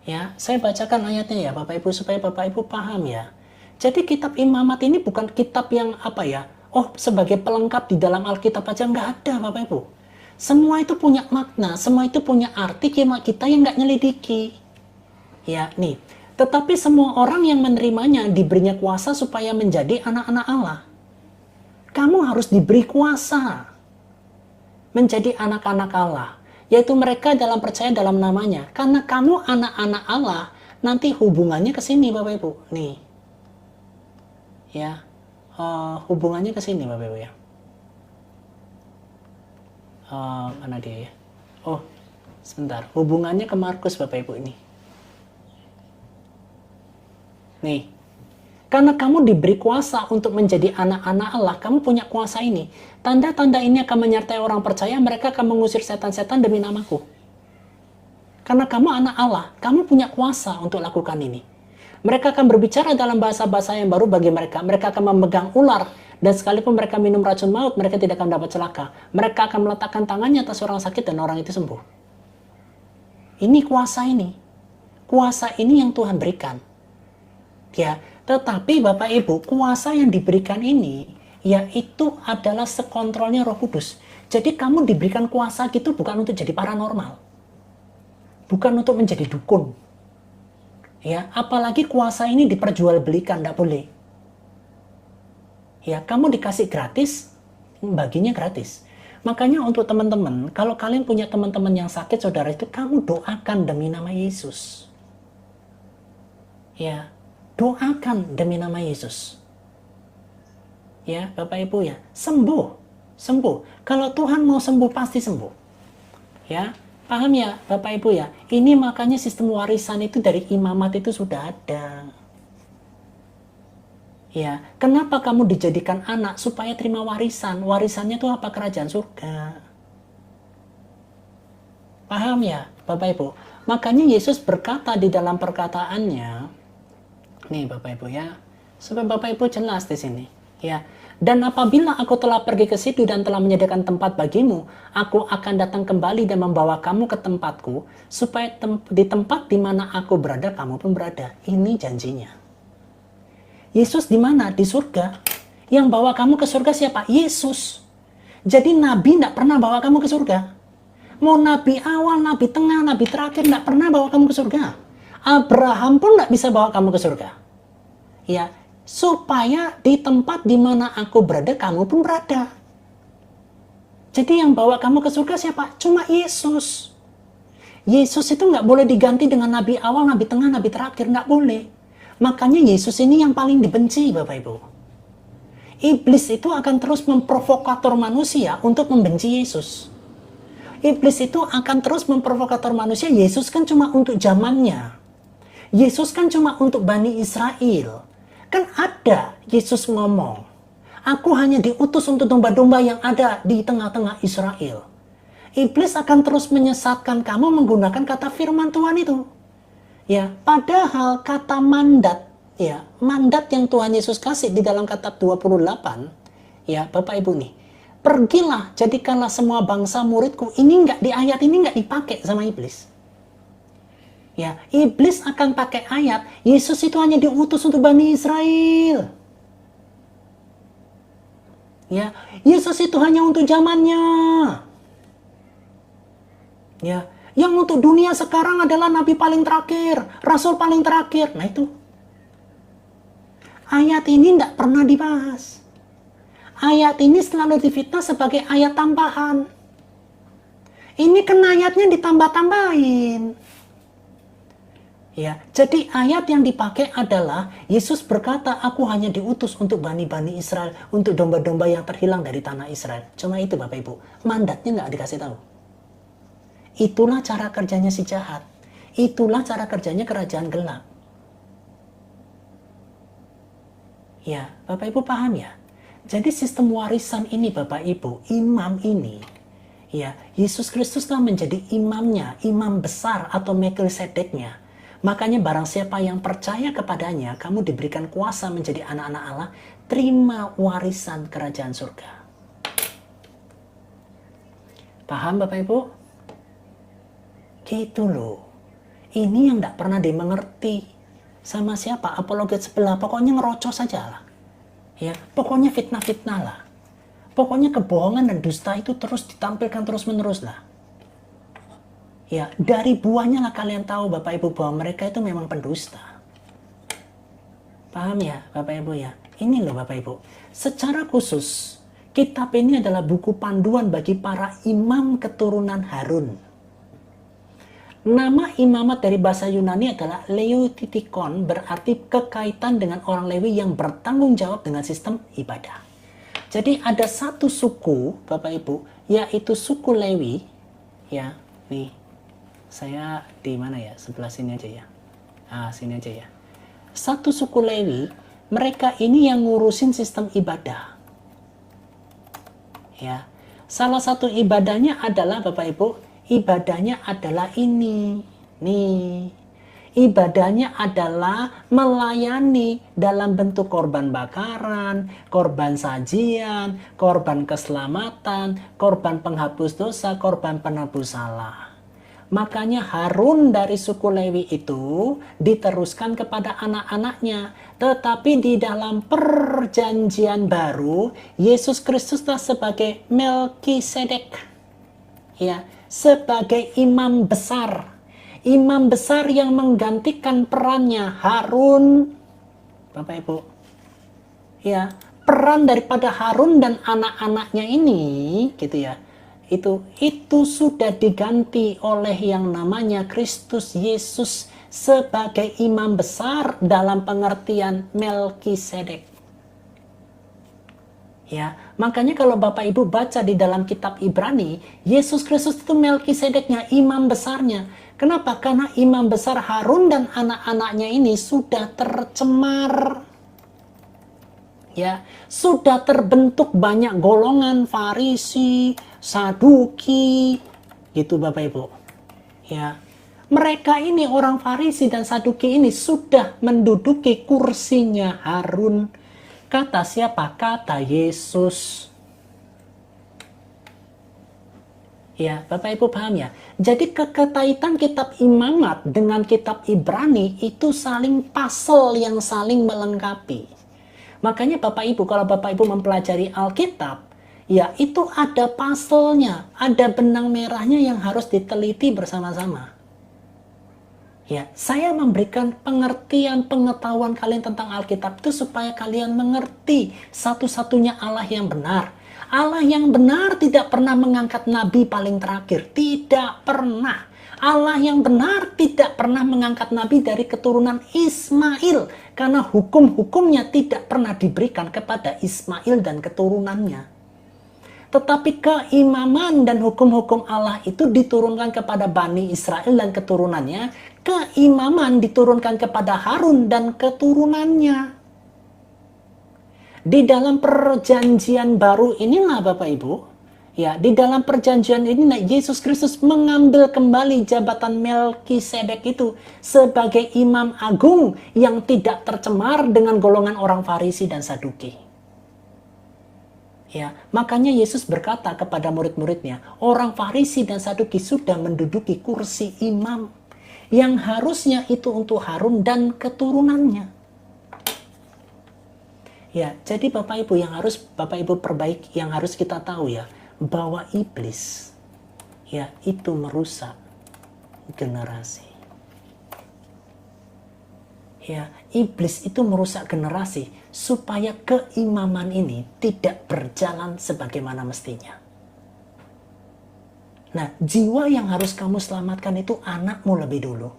Ya, saya bacakan ayatnya ya Bapak Ibu, supaya Bapak Ibu paham ya. Jadi kitab imamat ini bukan kitab yang apa ya, oh sebagai pelengkap di dalam Alkitab aja, nggak ada Bapak Ibu. Semua itu punya makna, semua itu punya arti, cuma kita yang nggak nyelidiki. Ya nih, tetapi semua orang yang menerimanya diberinya kuasa supaya menjadi anak-anak Allah. Kamu harus diberi kuasa menjadi anak-anak Allah, yaitu mereka dalam percaya dalam namanya. Karena kamu anak-anak Allah, nanti hubungannya ke sini Bapak Ibu. Nih, ya, hubungannya ke sini Bapak Ibu ya. Mana dia ya? Oh, sebentar. Hubungannya ke Markus Bapak Ibu ini. Nih, karena kamu diberi kuasa untuk menjadi anak-anak Allah, kamu punya kuasa ini. Tanda-tanda ini akan menyertai orang percaya, mereka akan mengusir setan-setan demi namaku. Karena kamu anak Allah, kamu punya kuasa untuk lakukan ini. Mereka akan berbicara dalam bahasa-bahasa yang baru bagi mereka. Mereka akan memegang ular, dan sekalipun mereka minum racun maut, mereka tidak akan dapat celaka. Mereka akan meletakkan tangannya atas orang sakit dan orang itu sembuh. Ini kuasa ini. Kuasa ini yang Tuhan berikan. Ya, tetapi Bapak Ibu, kuasa yang diberikan ini, yaitu adalah sekontrolnya Roh Kudus. Jadi kamu diberikan kuasa gitu bukan untuk jadi paranormal. Bukan untuk menjadi dukun. Ya, apalagi kuasa ini diperjualbelikan, tidak boleh. Ya, kamu dikasih gratis, baginya gratis. Makanya untuk teman-teman, kalau kalian punya teman-teman yang sakit, saudara itu, kamu doakan demi nama Yesus. Ya, doakan demi nama Yesus. Ya, Bapak Ibu ya, sembuh. Sembuh. Kalau Tuhan mau sembuh, pasti sembuh. Ya, paham ya Bapak Ibu ya? Ini makanya sistem warisan itu dari imamat itu sudah ada. Ya, kenapa kamu dijadikan anak? Supaya terima warisan. Warisannya itu apa? Kerajaan surga. Paham ya Bapak Ibu? Makanya Yesus berkata di dalam perkataannya, nih Bapak Ibu ya, supaya Bapak Ibu jelas di sini. Ya, dan apabila aku telah pergi ke situ dan telah menyediakan tempat bagimu, aku akan datang kembali dan membawa kamu ke tempatku, supaya di tempat di mana aku berada, kamu pun berada. Ini janjinya. Yesus di mana? Di surga. Yang bawa kamu ke surga siapa? Yesus. Jadi Nabi tidak pernah bawa kamu ke surga. Mau Nabi awal, Nabi tengah, Nabi terakhir, tidak pernah bawa kamu ke surga. Abraham pun tidak bisa bawa kamu ke surga. Ya, supaya di tempat di mana aku berada, kamu pun berada. Jadi yang bawa kamu ke surga siapa? Cuma Yesus. Yesus itu nggak boleh diganti dengan Nabi awal, Nabi tengah, Nabi terakhir. Nggak boleh. Makanya Yesus ini yang paling dibenci, Bapak Ibu. Iblis itu akan terus memprovokator manusia untuk membenci Yesus. Iblis itu akan terus memprovokator manusia. Yesus kan cuma untuk zamannya. Yesus kan cuma untuk Bani Israel. Kan ada Yesus ngomong, aku hanya diutus untuk domba-domba yang ada di tengah-tengah Israel. Iblis akan terus menyesatkan kamu menggunakan kata firman Tuhan itu. Ya, padahal kata mandat, ya, mandat yang Tuhan Yesus kasih di dalam kitab 28, ya, Bapak Ibu nih, pergilah, jadikanlah semua bangsa muridku. Ini enggak, di ayat ini enggak dipakai sama iblis. Ya, iblis akan pakai ayat, Yesus itu hanya diutus untuk Bani Israel. Ya, Yesus itu hanya untuk zamannya. Ya, yang untuk dunia sekarang adalah nabi paling terakhir, rasul paling terakhir. Nah itu. Ayat ini tidak pernah dibahas. Ayat ini selalu difitnah sebagai ayat tambahan. Ini kan ayatnya ditambah-tambahin. Ya, jadi ayat yang dipakai adalah Yesus berkata, aku hanya diutus untuk bani-bani Israel, untuk domba-domba yang terhilang dari tanah Israel. Cuma itu Bapak Ibu, mandatnya nggak dikasih tahu. Itulah cara kerjanya si jahat. Itulah cara kerjanya kerajaan gelap. Ya, Bapak Ibu paham ya? Jadi sistem warisan ini Bapak Ibu, imam ini, ya, Yesus Kristus telah menjadi imamnya, imam besar atau Melkisedeknya. Makanya barang siapa yang percaya kepadanya, kamu diberikan kuasa menjadi anak-anak Allah, terima warisan kerajaan surga. Paham Bapak Ibu? Gitu loh. Ini yang tidak pernah dimengerti. Sama siapa? Apologet sebelah. Pokoknya ngerocos saja lah. Ya, pokoknya fitnah-fitnah lah. Pokoknya kebohongan dan dusta itu terus ditampilkan terus-menerus lah. Ya, dari buahnya lah kalian tahu Bapak Ibu bahwa mereka itu memang pendusta. Paham ya Bapak Ibu ya? Ini loh Bapak Ibu. Secara khusus, kitab ini adalah buku panduan bagi para imam keturunan Harun. Nama imamat dari bahasa Yunani adalah Leutitikon, berarti kekaitan dengan orang Lewi yang bertanggung jawab dengan sistem ibadah. Jadi ada satu suku, Bapak Ibu, yaitu suku Lewi. Ya, nih, saya di mana ya? Sebelah sini aja ya. Sini aja ya. Satu suku Lewi, mereka ini yang ngurusin sistem ibadah. Ya, salah satu ibadahnya adalah Bapak Ibu, ibadahnya adalah ini. Nih, ibadahnya adalah melayani dalam bentuk korban bakaran, korban sajian, korban keselamatan, korban penghapus dosa, korban penebus salah. Makanya Harun dari suku Lewi itu diteruskan kepada anak-anaknya. Tetapi di dalam perjanjian baru, Yesus Kristuslah sebagai Melkisedek. Ya, sebagai imam besar. Imam besar yang menggantikan perannya Harun. Bapak Ibu. Ya, peran daripada Harun dan anak-anaknya ini gitu ya. Itu sudah diganti oleh yang namanya Kristus Yesus sebagai imam besar dalam pengertian Melkisedek. Ya, makanya kalau Bapak Ibu baca di dalam kitab Ibrani, Yesus Kristus itu Melkisedeknya, imam besarnya. Kenapa? Karena imam besar Harun dan anak-anaknya ini sudah tercemar. Ya, sudah terbentuk banyak golongan Farisi, Saduki, gitu Bapak Ibu. Ya, mereka ini orang Farisi dan Saduki ini sudah menduduki kursinya Harun. Kata siapa? Kata Yesus. Ya, Bapak Ibu paham ya? Jadi kekaitan kitab Imamat dengan kitab Ibrani itu saling pasel yang saling melengkapi. Makanya Bapak Ibu, kalau Bapak Ibu mempelajari Alkitab, ya itu ada paselnya, ada benang merahnya yang harus diteliti bersama-sama. Ya, saya memberikan pengertian, pengetahuan kalian tentang Alkitab itu supaya kalian mengerti satu-satunya Allah yang benar. Allah yang benar tidak pernah mengangkat nabi paling terakhir, tidak pernah. Allah yang benar tidak pernah mengangkat nabi dari keturunan Ismail, karena hukum-hukumnya tidak pernah diberikan kepada Ismail dan keturunannya. Tetapi keimaman dan hukum-hukum Allah itu diturunkan kepada Bani Israel dan keturunannya. Keimaman diturunkan kepada Harun dan keturunannya. Di dalam perjanjian baru inilah Bapak Ibu, ya, di dalam perjanjian ini Yesus Kristus mengambil kembali jabatan Melkisedek itu sebagai imam agung yang tidak tercemar dengan golongan orang Farisi dan Saduki. Ya, makanya Yesus berkata kepada murid-muridnya, orang Farisi dan Saduki sudah menduduki kursi imam yang harusnya itu untuk Harun dan keturunannya. Ya, jadi Bapak Ibu yang harus Bapak Ibu perbaiki, yang harus kita tahu ya, bahwa iblis ya itu merusak generasi. Ya, iblis itu merusak generasi supaya keimaman ini tidak berjalan sebagaimana mestinya. Nah, jiwa yang harus kamu selamatkan itu anakmu lebih dulu.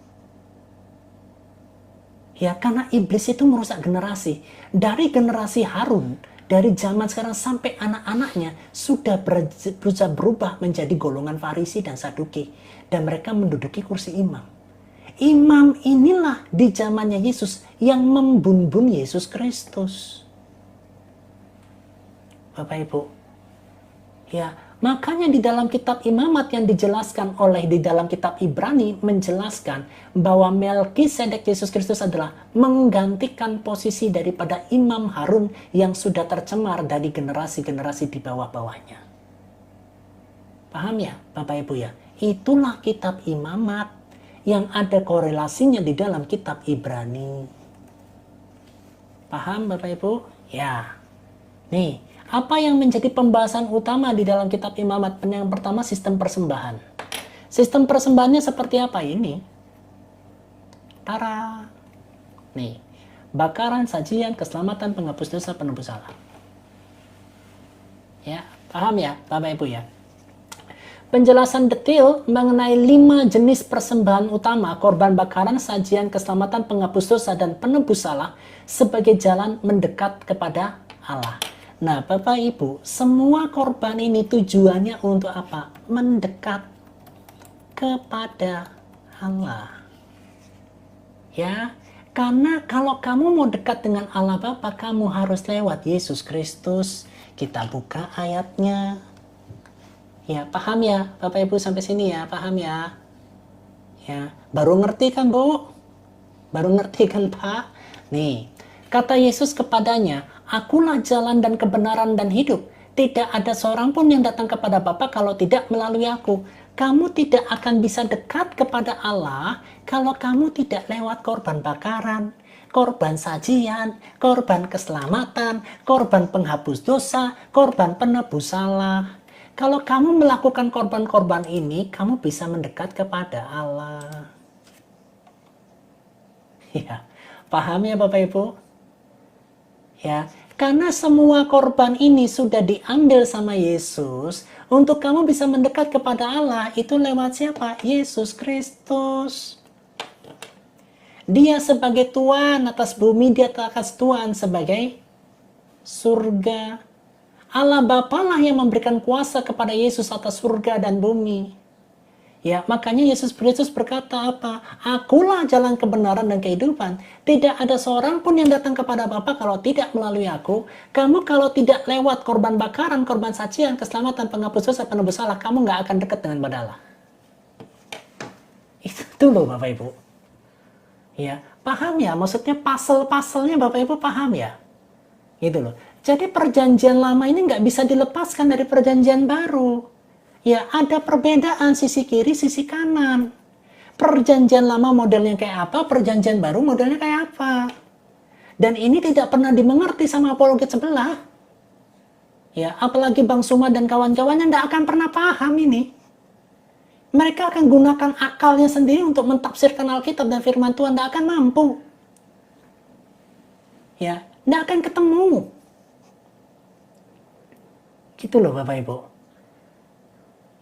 Ya, karena iblis itu merusak generasi. Dari generasi Harun, dari zaman sekarang sampai anak-anaknya sudah berusaha berubah menjadi golongan Farisi dan Saduki. Dan mereka menduduki kursi imam. Imam inilah di zamannya Yesus yang membumbun Yesus Kristus. Bapak Ibu. Ya, makanya di dalam kitab Imamat yang dijelaskan oleh di dalam kitab Ibrani menjelaskan bahwa Melkisedek Yesus Kristus adalah menggantikan posisi daripada Imam Harun yang sudah tercemar dari generasi-generasi di bawah-bawahnya. Paham ya Bapak Ibu ya? Itulah kitab Imamat. yang ada korelasinya di dalam kitab Ibrani. Paham Bapak Ibu? Ya. Nih, apa yang menjadi pembahasan utama di dalam kitab Imamat? Yang pertama, sistem persembahan. Sistem persembahannya seperti apa ini? Tara. Nih, bakaran, sajian, keselamatan, penghapus dosa, penebus salah. Ya, paham ya Bapak Ibu ya? Penjelasan detail mengenai 5 jenis persembahan utama, korban bakaran, sajian, keselamatan, penghapus dosa, dan penebus salah sebagai jalan mendekat kepada Allah. Nah, Bapak Ibu, semua korban ini tujuannya untuk apa? Mendekat kepada Allah. Ya, karena kalau kamu mau dekat dengan Allah Bapa, kamu harus lewat Yesus Kristus. Kita buka ayatnya. Ya, paham ya Bapak Ibu sampai sini ya, paham ya? Ya, baru ngerti kan Bu? Baru ngerti kan Pak? Nih, kata Yesus kepadanya, "Akulah jalan dan kebenaran dan hidup. Tidak ada seorang pun yang datang kepada Bapa kalau tidak melalui aku." Kamu tidak akan bisa dekat kepada Allah kalau kamu tidak lewat korban bakaran, korban sajian, korban keselamatan, korban penghapus dosa, korban penebus salah. Kalau kamu melakukan korban-korban ini, kamu bisa mendekat kepada Allah. Ya, paham ya Bapak Ibu? Ya, karena semua korban ini sudah diambil sama Yesus, untuk kamu bisa mendekat kepada Allah, itu lewat siapa? Yesus Kristus. Dia sebagai Tuhan atas bumi, dia atas Tuhan sebagai surga. Allah Bapa lah yang memberikan kuasa kepada Yesus atas surga dan bumi. Ya, makanya Yesus Kristus berkata apa? Akulah jalan kebenaran dan kehidupan. Tidak ada seorang pun yang datang kepada Bapa kalau tidak melalui aku. Kamu kalau tidak lewat korban bakaran, korban sajian, keselamatan, penghapus dosa, penebus salah, kamu nggak akan dekat dengan Allah. Itu loh Bapak Ibu. Ya, paham ya? Maksudnya pasal-pasalnya Bapak Ibu paham ya? Gitu loh. Jadi perjanjian lama ini nggak bisa dilepaskan dari perjanjian baru. Ya, ada perbedaan sisi kiri, sisi kanan. Perjanjian lama modelnya kayak apa, perjanjian baru modelnya kayak apa. Dan ini tidak pernah dimengerti sama apologet sebelah. Ya, apalagi Bang Suma dan kawan-kawannya nggak akan pernah paham ini. Mereka akan gunakan akalnya sendiri untuk mentafsirkan Alkitab dan firman Tuhan, nggak akan mampu. Ya, nggak akan ketemu. Gitu loh Bapak Ibu.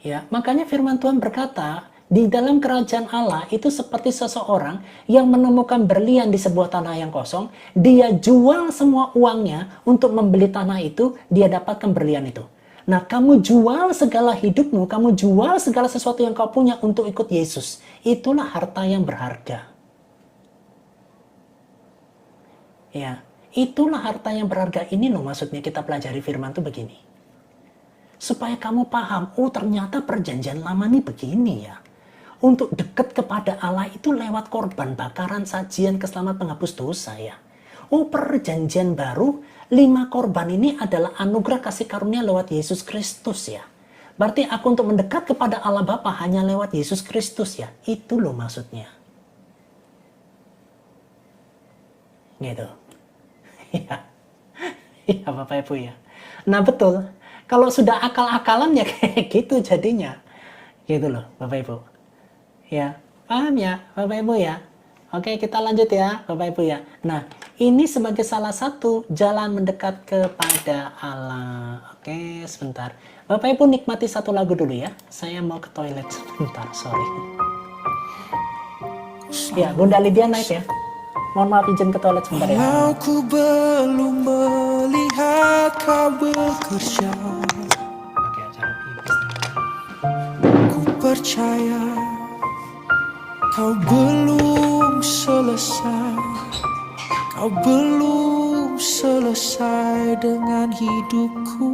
Ya, makanya firman Tuhan berkata, di dalam kerajaan Allah itu seperti seseorang yang menemukan berlian di sebuah tanah yang kosong, dia jual semua uangnya untuk membeli tanah itu, dia dapatkan berlian itu. Nah, kamu jual segala hidupmu, kamu jual segala sesuatu yang kau punya untuk ikut Yesus. Itulah harta yang berharga. Ya, itulah harta yang berharga. Ini loh maksudnya kita pelajari firman itu begini. Supaya kamu paham, oh ternyata perjanjian lama ini begini ya. Untuk dekat kepada Allah itu lewat korban bakaran, sajian, keselamatan, penghapus dosa ya. Oh perjanjian baru, 5 korban ini adalah anugerah kasih karunia lewat Yesus Kristus ya. Berarti aku untuk mendekat kepada Allah Bapa hanya lewat Yesus Kristus ya. Itu loh maksudnya. Gitu. Ya. Ya Bapak Ibu ya. Nah betul. Kalau sudah akal-akalan ya kayak gitu jadinya. Gitu loh Bapak Ibu. Ya, paham ya Bapak Ibu ya? Oke, kita lanjut ya Bapak Ibu ya. Nah, ini sebagai salah satu jalan mendekat kepada Allah. Oke, sebentar. Bapak Ibu nikmati satu lagu dulu ya. Saya mau ke toilet sebentar, sorry. Ya, Bunda Lydia naik ya. Mohon maaf izin ke toilet sebentar ya. Walau ku belum melihat kau bekerja, Oke, acara pipis. ku percaya kau belum selesai. Kau belum selesai dengan hidupku.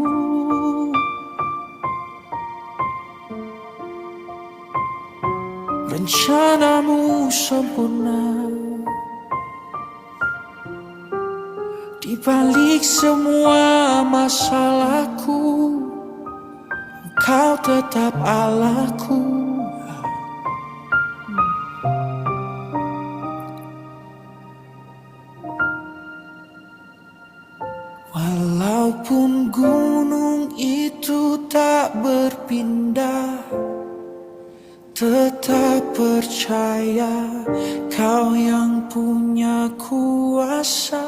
Rencanamu sempurna. Di balik semua masalahku, Engkau tetap Allahku. Walaupun gunung itu tak berpindah, tetap percaya Kau yang punya kuasa.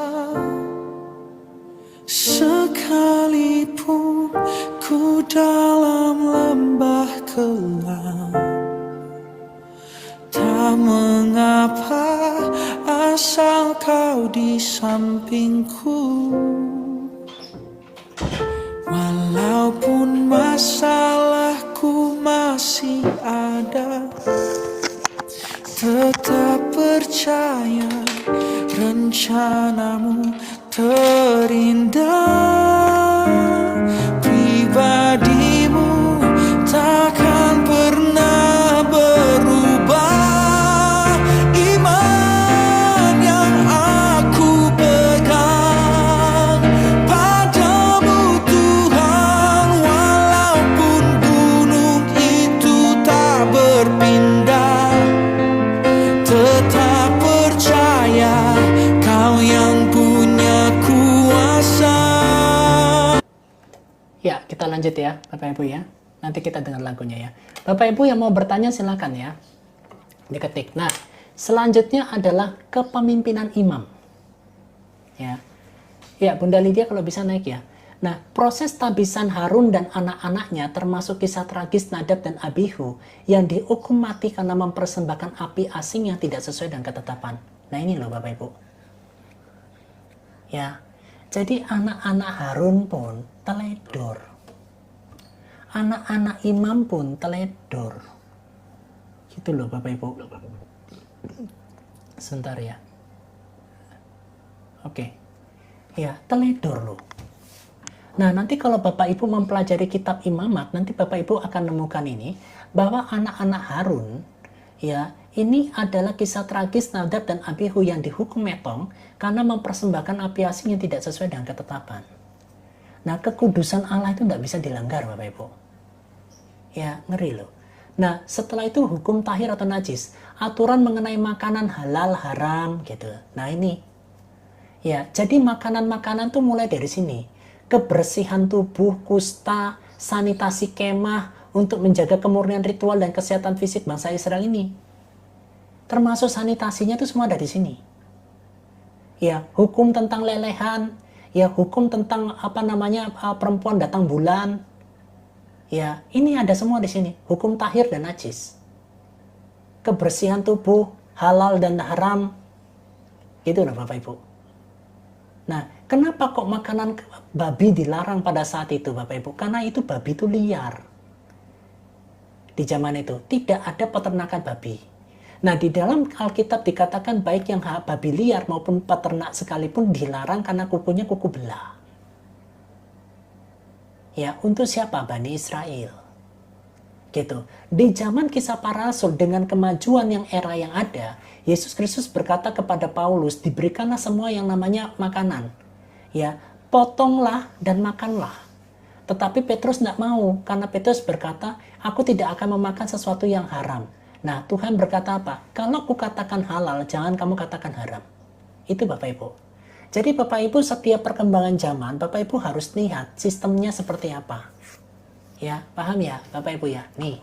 Sekalipun ku dalam lembah kelam, tak mengapa asal Kau di sampingku. Walaupun masalahku masih ada, tetap percaya rencanamu terindah. Pribadimu takkan pernah berubah. Iman yang aku pegang padamu Tuhan, walaupun gunung itu tak berpindah, tetap percaya Kau yang punya kuasa. Ya, kita lanjut ya, Bapak Ibu ya. Nanti kita dengar lagunya ya. Bapak Ibu yang mau bertanya silakan ya. Diketik. Nah, selanjutnya adalah kepemimpinan imam. Ya. Ya, Bunda Lydia kalau bisa naik ya. Nah, proses tabisan Harun dan anak-anaknya termasuk kisah tragis Nadab dan Abihu yang dihukum mati karena mempersembahkan api asing yang tidak sesuai dengan ketetapan. Nah, ini loh Bapak Ibu. Ya. Jadi anak-anak Harun pun teledor. Anak-anak imam pun teledor. Gitu loh Bapak Ibu. Sebentar ya. Oke. Ya, teledor loh. Nah, nanti kalau Bapak Ibu mempelajari kitab Imamat, nanti Bapak Ibu akan nemukan ini, bahwa anak-anak Harun, ya, ini adalah kisah tragis Nadab dan Abihu yang dihukum metong karena mempersembahkan api asing yang tidak sesuai dengan ketetapan. Nah, kekudusan Allah itu tidak bisa dilanggar, Bapak Ibu. Ya, ngeri loh. Nah, setelah itu hukum tahir atau najis, aturan mengenai makanan halal, haram, gitu. Nah, ini. Ya, jadi makanan-makanan tuh mulai dari sini. Kebersihan tubuh, kusta, sanitasi kemah untuk menjaga kemurnian ritual dan kesehatan fisik bangsa Israel ini. Termasuk sanitasinya itu semua dari sini. Ya, hukum tentang lelehan, ya hukum tentang perempuan datang bulan. Ya, ini ada semua di sini. Hukum tahir dan najis. Kebersihan tubuh, halal dan haram. Gitu loh Bapak Ibu. Nah, kenapa kok makanan babi dilarang pada saat itu Bapak Ibu? Karena itu babi itu liar. Di zaman itu tidak ada peternakan babi. Nah, di dalam Alkitab dikatakan baik yang babi liar maupun peternak sekalipun dilarang karena kukunya kuku belah. Ya, untuk siapa? Bani Israel. Gitu. Di zaman kisah para rasul dengan kemajuan yang era yang ada, Yesus Kristus berkata kepada Paulus, diberikanlah semua yang namanya makanan. Ya, potonglah dan makanlah. Tetapi Petrus tidak mau, karena Petrus berkata, aku tidak akan memakan sesuatu yang haram. Nah, Tuhan berkata apa? Kalau aku katakan halal, jangan kamu katakan haram. Itu Bapak Ibu. Jadi Bapak Ibu setiap perkembangan zaman, Bapak Ibu harus lihat sistemnya seperti apa. Ya, paham ya Bapak Ibu ya? Nih.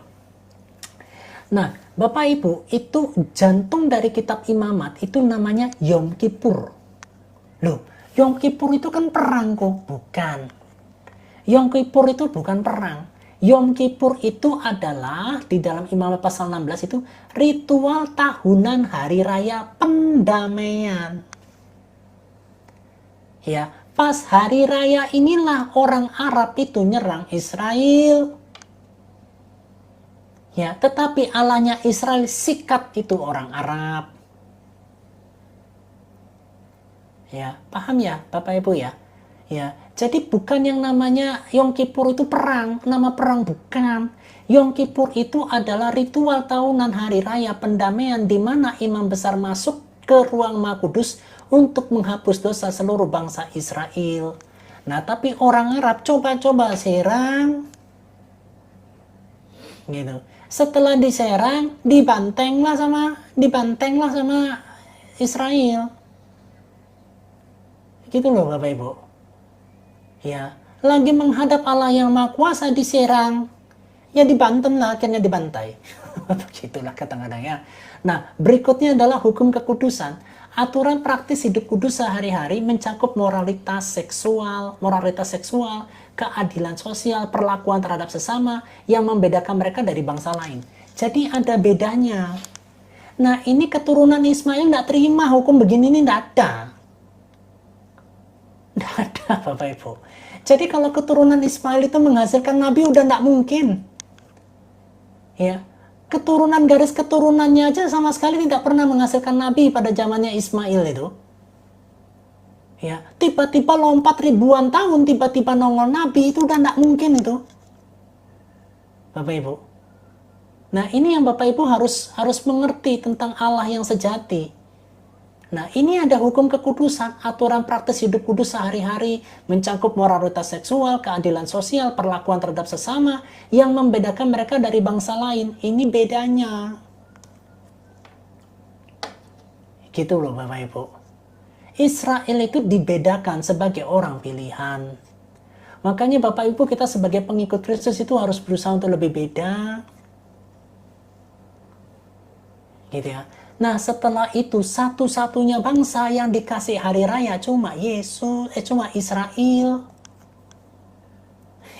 Nah, Bapak Ibu, itu jantung dari kitab Imamat, itu namanya Yom Kippur. Loh, Yom Kippur itu kan perang kok? Bukan. Yom Kippur itu bukan perang. Yom Kippur itu adalah di dalam Imamat pasal 16 itu ritual tahunan hari raya pendamaian. Ya, pas hari raya inilah orang Arab itu nyerang Israel. Ya, tetapi Allahnya Israel sikat itu orang Arab. Ya, paham ya Bapak Ibu ya? Ya, jadi bukan yang namanya Yom Kippur itu perang, nama perang bukan. Yom Kippur itu adalah ritual tahunan hari raya pendamaian di mana imam besar masuk ke ruang Maha Kudus untuk menghapus dosa seluruh bangsa Israel. Nah, tapi orang Arab coba-coba serang. Gitu. Setelah diserang, dibantenglah sama Israel. Gitu loh Bapak Ibu. Ya, lagi menghadap Allah yang Maha Kuasa diserang. Ya dibanten lah, akhirnya dibantai. Begitulah kadang-kadang ya. Nah, berikutnya adalah hukum kekudusan. Aturan praktis hidup kudus sehari-hari mencakup moralitas seksual, keadilan sosial, perlakuan terhadap sesama yang membedakan mereka dari bangsa lain. Jadi ada bedanya. Nah, ini keturunan Ismail nggak terima hukum begini, ini nggak ada. Nggak ada, Bapak Ibu. Jadi kalau keturunan Ismail itu menghasilkan nabi, udah nggak mungkin. Ya, keturunan garis keturunannya aja sama sekali tidak pernah menghasilkan nabi pada zamannya Ismail itu. Ya, tiba-tiba lompat ribuan tahun, tiba-tiba nongol nabi, itu udah nggak mungkin itu, Bapak Ibu. Nah, ini yang Bapak Ibu harus mengerti tentang Allah yang sejati. Nah, ini ada hukum kekudusan, aturan praktis hidup kudus sehari-hari, mencakup moralitas seksual, keadilan sosial, perlakuan terhadap sesama, yang membedakan mereka dari bangsa lain. Ini bedanya. Gitu loh Bapak Ibu. Israel itu dibedakan sebagai orang pilihan. Makanya Bapak Ibu, kita sebagai pengikut Kristus itu harus berusaha untuk lebih beda. Gitu ya. Nah, setelah itu satu-satunya bangsa yang dikasih hari raya cuma Israel.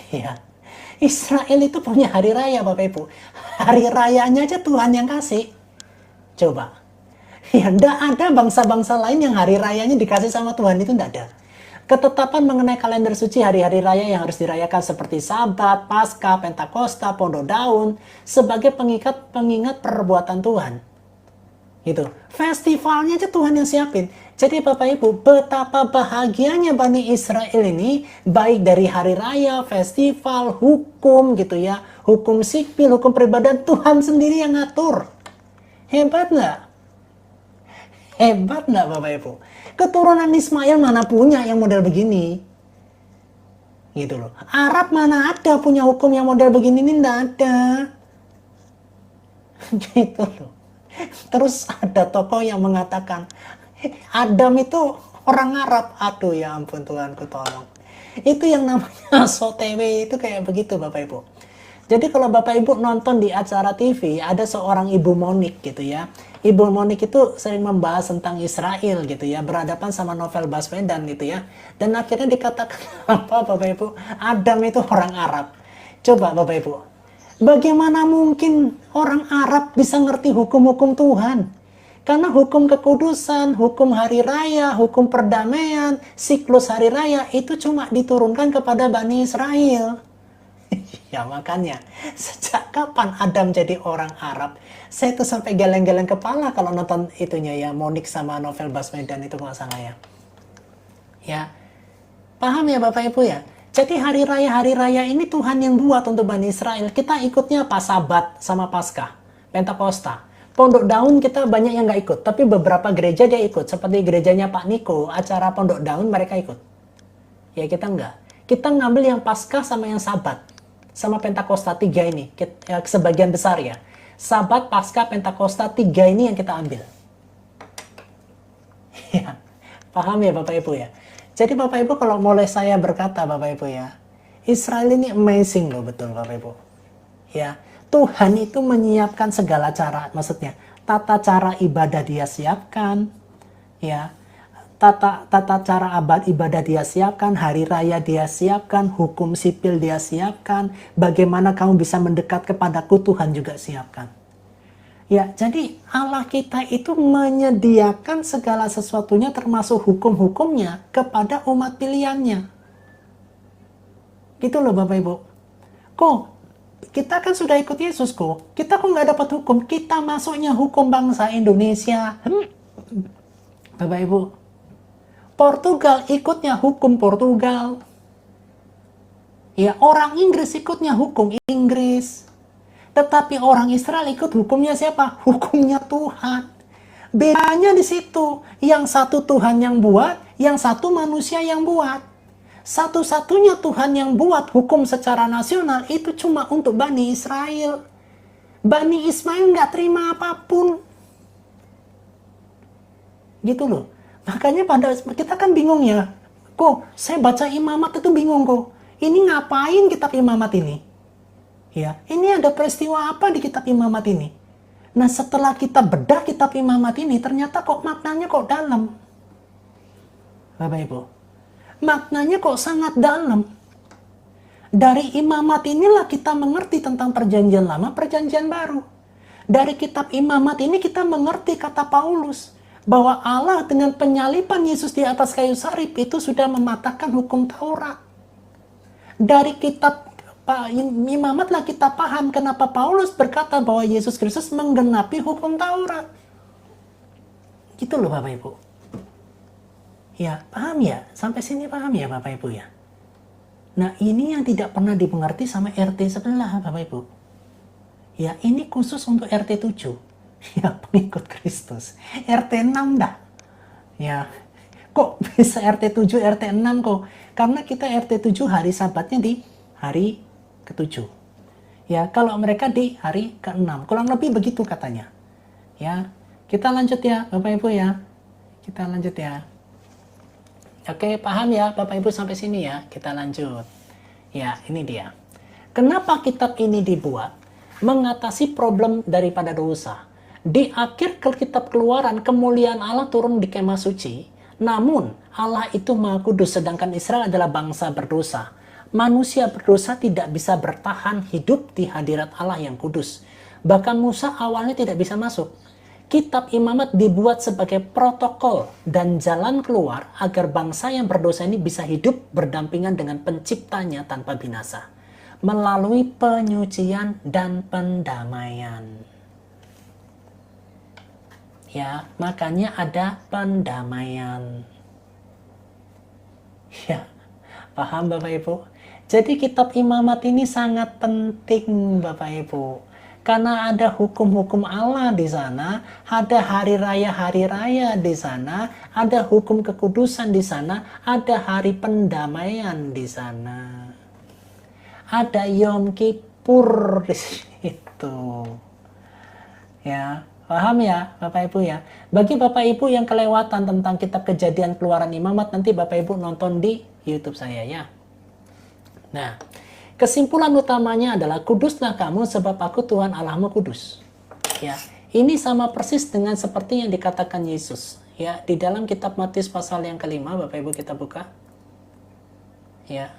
Ya. Israel itu punya hari raya, Bapak Ibu. Hari rayanya aja Tuhan yang kasih. Coba. Ya, enggak ada bangsa-bangsa lain yang hari rayanya dikasih sama Tuhan, itu enggak ada. Ketetapan mengenai kalender suci hari-hari raya yang harus dirayakan seperti Sabat, Paskah, Pentakosta, Pondok Daun sebagai pengingat perbuatan Tuhan. Gitu. Festivalnya aja Tuhan yang siapin. Jadi Bapak Ibu, betapa bahagianya Bani Israel ini, baik dari hari raya, festival, hukum gitu ya, hukum sipil, hukum peribadahan, Tuhan sendiri yang ngatur. Hebat nggak? Hebat nggak Bapak Ibu? Keturunan Ismail mana punya yang model begini? Gitu loh. Arab mana ada punya hukum yang model begini, ini nggak ada. Gitu loh. Terus ada tokoh yang mengatakan, Adam itu orang Arab. Aduh ya ampun Tuhanku tolong. Itu yang namanya sotewe itu kayak begitu Bapak Ibu. Jadi kalau Bapak Ibu nonton di acara TV, ada seorang Ibu Monik gitu ya. Ibu Monik itu sering membahas tentang Israel gitu ya, berhadapan sama Novel Baswedan gitu ya. Dan akhirnya dikatakan apa Bapak Ibu? Adam itu orang Arab. Coba Bapak Ibu, bagaimana mungkin orang Arab bisa ngerti hukum-hukum Tuhan? Karena hukum kekudusan, hukum hari raya, hukum perdamaian, siklus hari raya itu cuma diturunkan kepada Bani Israel. Ya makanya, sejak kapan Adam jadi orang Arab? Saya tuh sampai geleng-geleng kepala kalau nonton itunya ya, Monik sama Novel Baswedan itu nggak salah ya. Ya, paham ya Bapak Ibu ya? Jadi hari raya ini Tuhan yang buat untuk Bani Israel. Kita ikutnya apa? Sabat sama Paskah, Pentakosta. Pondok Daun kita banyak yang nggak ikut, tapi beberapa gereja dia ikut. Seperti gerejanya Pak Niko, acara Pondok Daun mereka ikut. Ya kita nggak. Kita ngambil yang Paskah sama yang Sabat. Sama Pentakosta 3 ini. Sebagian besar ya. Sabat, Paskah, Pentakosta 3 ini yang kita ambil. Ya, paham ya Bapak Ibu ya? Jadi Bapak Ibu kalau mulai saya berkata Bapak Ibu ya, Israel ini amazing loh betul Bapak Ibu. Ya, Tuhan itu menyiapkan segala cara, maksudnya tata cara ibadah dia siapkan, ya, tata cara ibadah dia siapkan, hari raya dia siapkan, hukum sipil dia siapkan, bagaimana kamu bisa mendekat kepadaku Tuhan juga siapkan. Ya, jadi Allah kita itu menyediakan segala sesuatunya termasuk hukum-hukumnya kepada umat pilihannya. Gitu loh Bapak Ibu. Kok kita kan sudah ikut Yesus kok. Kita kok nggak dapat hukum. Kita masuknya hukum bangsa Indonesia. Bapak Ibu. Portugal ikutnya hukum Portugal. Ya, orang Inggris ikutnya hukum Inggris. Tetapi orang Israel ikut hukumnya siapa? Hukumnya Tuhan. Bedanya di situ. Yang satu Tuhan yang buat, yang satu manusia yang buat. Satu-satunya Tuhan yang buat hukum secara nasional itu cuma untuk Bani Israel. Bani Ismail nggak terima apapun. Gitu loh. Makanya kita kan bingung ya. Kok saya baca imamat itu bingung kok. Ini ngapain kitab imamat ini? Ya, ini ada peristiwa apa di kitab imamat ini? Nah, setelah kita bedah kitab imamat ini, ternyata kok maknanya kok dalam. Bapak Ibu, maknanya kok sangat dalam. Dari imamat inilah kita mengerti tentang perjanjian lama, perjanjian baru. Dari kitab imamat ini kita mengerti kata Paulus, bahwa Allah dengan penyaliban Yesus di atas kayu salib itu sudah mematahkan hukum Taurat. Dari kitab imamatlah kita paham kenapa Paulus berkata bahwa Yesus Kristus menggenapi hukum Taurat. Gitu loh Bapak Ibu. Ya, paham ya? Sampai sini paham ya Bapak Ibu ya? Nah, ini yang tidak pernah dimengerti sama RT sebelah Bapak Ibu. Ya, ini khusus untuk RT 7. Ya, pengikut Kristus. RT 6 dah. Ya, kok bisa RT 7, RT 6 kok? Karena kita RT 7 hari sabatnya di hari ke-7. Ya, kalau mereka di hari ke-6. Kurang lebih begitu katanya. Ya, kita lanjut ya Bapak Ibu ya. Kita lanjut ya. Oke, paham ya Bapak Ibu sampai sini ya. Kita lanjut. Ya, ini dia. Kenapa kitab ini dibuat? Mengatasi problem daripada dosa. Di akhir kitab Keluaran, kemuliaan Allah turun di kemah suci. Namun, Allah itu Maha Kudus, sedangkan Israel adalah bangsa berdosa. Manusia berdosa tidak bisa bertahan hidup di hadirat Allah yang kudus. Bahkan Musa awalnya tidak bisa masuk. Kitab Imamat dibuat sebagai protokol dan jalan keluar agar bangsa yang berdosa ini bisa hidup berdampingan dengan penciptanya tanpa binasa. Melalui penyucian dan pendamaian. Ya, makanya ada pendamaian. Ya, paham Bapak Ibu? Jadi kitab imamat ini sangat penting Bapak Ibu. Karena ada hukum-hukum Allah di sana, ada hari raya di sana, ada hukum kekudusan di sana, ada hari pendamaian di sana. Ada Yom Kippur di situ. Ya, paham ya Bapak Ibu ya? Bagi Bapak Ibu yang kelewatan tentang kitab Kejadian Keluaran Imamat, nanti Bapak Ibu nonton di YouTube saya ya. Nah, kesimpulan utamanya adalah kuduslah kamu sebab aku Tuhan Allahmu kudus. Ya, ini sama persis dengan seperti yang dikatakan Yesus. Ya, di dalam kitab Matius pasal yang kelima, Bapak Ibu kita buka. Ya.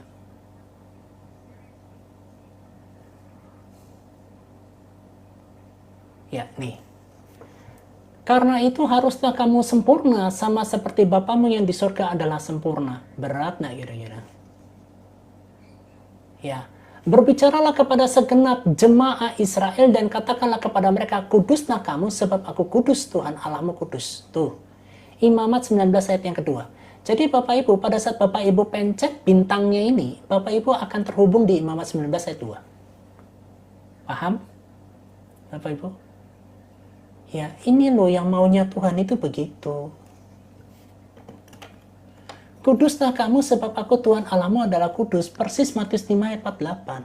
Ya, nih. Karena itu haruslah kamu sempurna sama seperti Bapamu yang di surga adalah sempurna. Berat nggak kira-kira? Ya, berbicaralah kepada segenap jemaah Israel dan katakanlah kepada mereka, kuduslah kamu sebab aku kudus, Tuhan Allahmu kudus. Tuh, Imamat 19 ayat yang kedua. Jadi Bapak Ibu, pada saat Bapak Ibu pencet bintangnya ini, Bapak Ibu akan terhubung di Imamat 19 ayat 2. Paham? Bapak Ibu? Ya, ini loh yang maunya Tuhan itu begitu. Kuduslah kamu sebab aku Tuhan Allahmu adalah kudus. Persis Matius 5 ayat 48.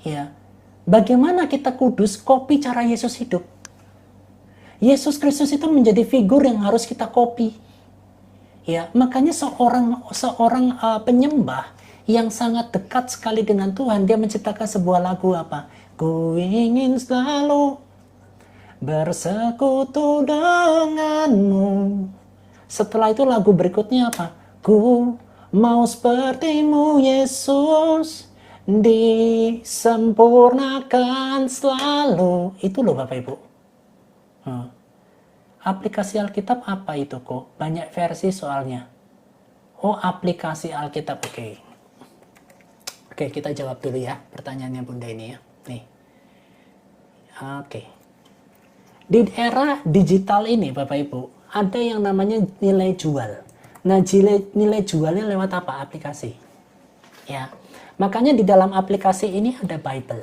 Ya, bagaimana kita kudus? Copy cara Yesus hidup. Yesus Kristus itu menjadi figur yang harus kita copy. Ya, makanya seorang penyembah yang sangat dekat sekali dengan Tuhan, dia menciptakan sebuah lagu apa? Ku ingin selalu bersekutu denganmu. Setelah itu lagu berikutnya apa? Ku mau sepertimu Yesus, disempurnakan selalu. Itu loh Bapak Ibu. Aplikasi Alkitab apa itu kok? Banyak versi soalnya. Oh, aplikasi Alkitab, oke. Oke, kita jawab dulu ya pertanyaannya Bunda ini ya. Nih. Oke. Di era digital ini Bapak Ibu, ada yang namanya nilai jual. Nah, nilai jualnya lewat apa? Aplikasi. Ya. Makanya di dalam aplikasi ini ada Bible.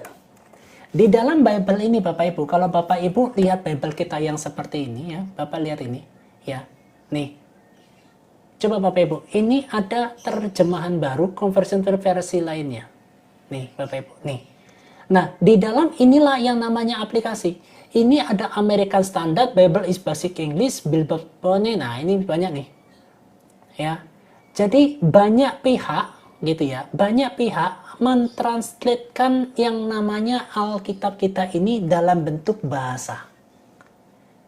Di dalam Bible ini Bapak Ibu, kalau Bapak Ibu lihat Bible kita yang seperti ini ya, Bapak lihat ini ya. Nih. Coba Bapak Ibu, ini ada terjemahan baru, conversion versi lainnya. Nih Bapak Ibu, nih. Nah, di dalam inilah yang namanya aplikasi. Ini ada American Standard, Bible is Basic English, Bible. Nah, ini banyak nih. Ya. Jadi banyak pihak gitu ya, banyak pihak mentranslatekan yang namanya Alkitab kita ini dalam bentuk bahasa.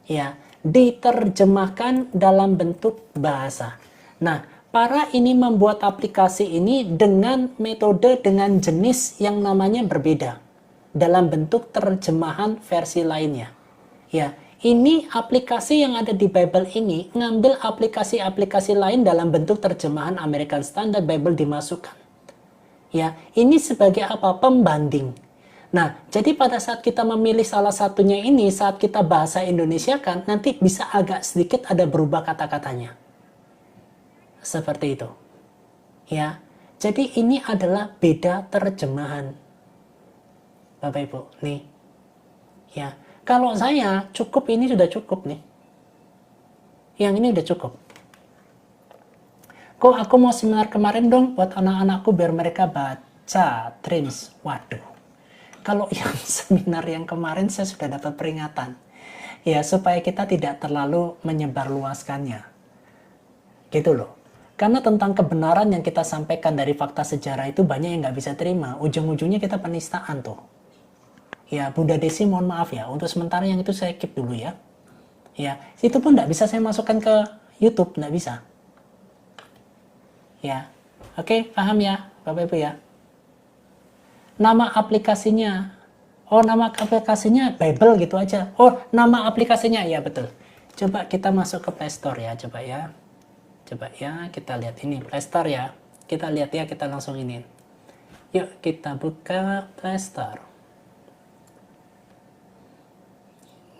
Ya, diterjemahkan dalam bentuk bahasa. Nah, para ini membuat aplikasi ini dengan metode dengan jenis yang namanya berbeda dalam bentuk terjemahan versi lainnya. Ya, ini aplikasi yang ada di Bible ini ngambil aplikasi-aplikasi lain dalam bentuk terjemahan American Standard Bible dimasukkan. Ya, ini sebagai apa? Pembanding. Nah, jadi pada saat kita memilih salah satunya ini, saat kita bahasa Indonesia kan, nanti bisa agak sedikit ada berubah kata-katanya. Seperti itu. Ya, jadi ini adalah beda terjemahan. Bapak Ibu, nih. Ya, kalau saya cukup ini sudah cukup nih. Yang ini udah cukup. Kok aku mau seminar kemarin dong buat anak-anakku biar mereka baca Trims. Waduh. Kalau yang seminar yang kemarin saya sudah dapat peringatan. Ya, supaya kita tidak terlalu menyebarluaskannya. Gitu loh. Karena tentang kebenaran yang kita sampaikan dari fakta sejarah itu banyak yang nggak bisa terima. Ujung-ujungnya kita penistaan tuh. Ya, Bunda Desi mohon maaf ya. Untuk sementara yang itu saya keep dulu ya. Ya, itu pun nggak bisa saya masukkan ke YouTube. Nggak bisa. Ya, oke, paham ya Bapak Ibu ya. Nama aplikasinya, oh nama aplikasinya Bible gitu aja. Oh nama aplikasinya, ya betul. Coba kita masuk ke Play Store ya, coba ya. Coba ya, kita lihat ini Play Store ya. Kita lihat ya, kita langsung ini. Yuk kita buka Play Store.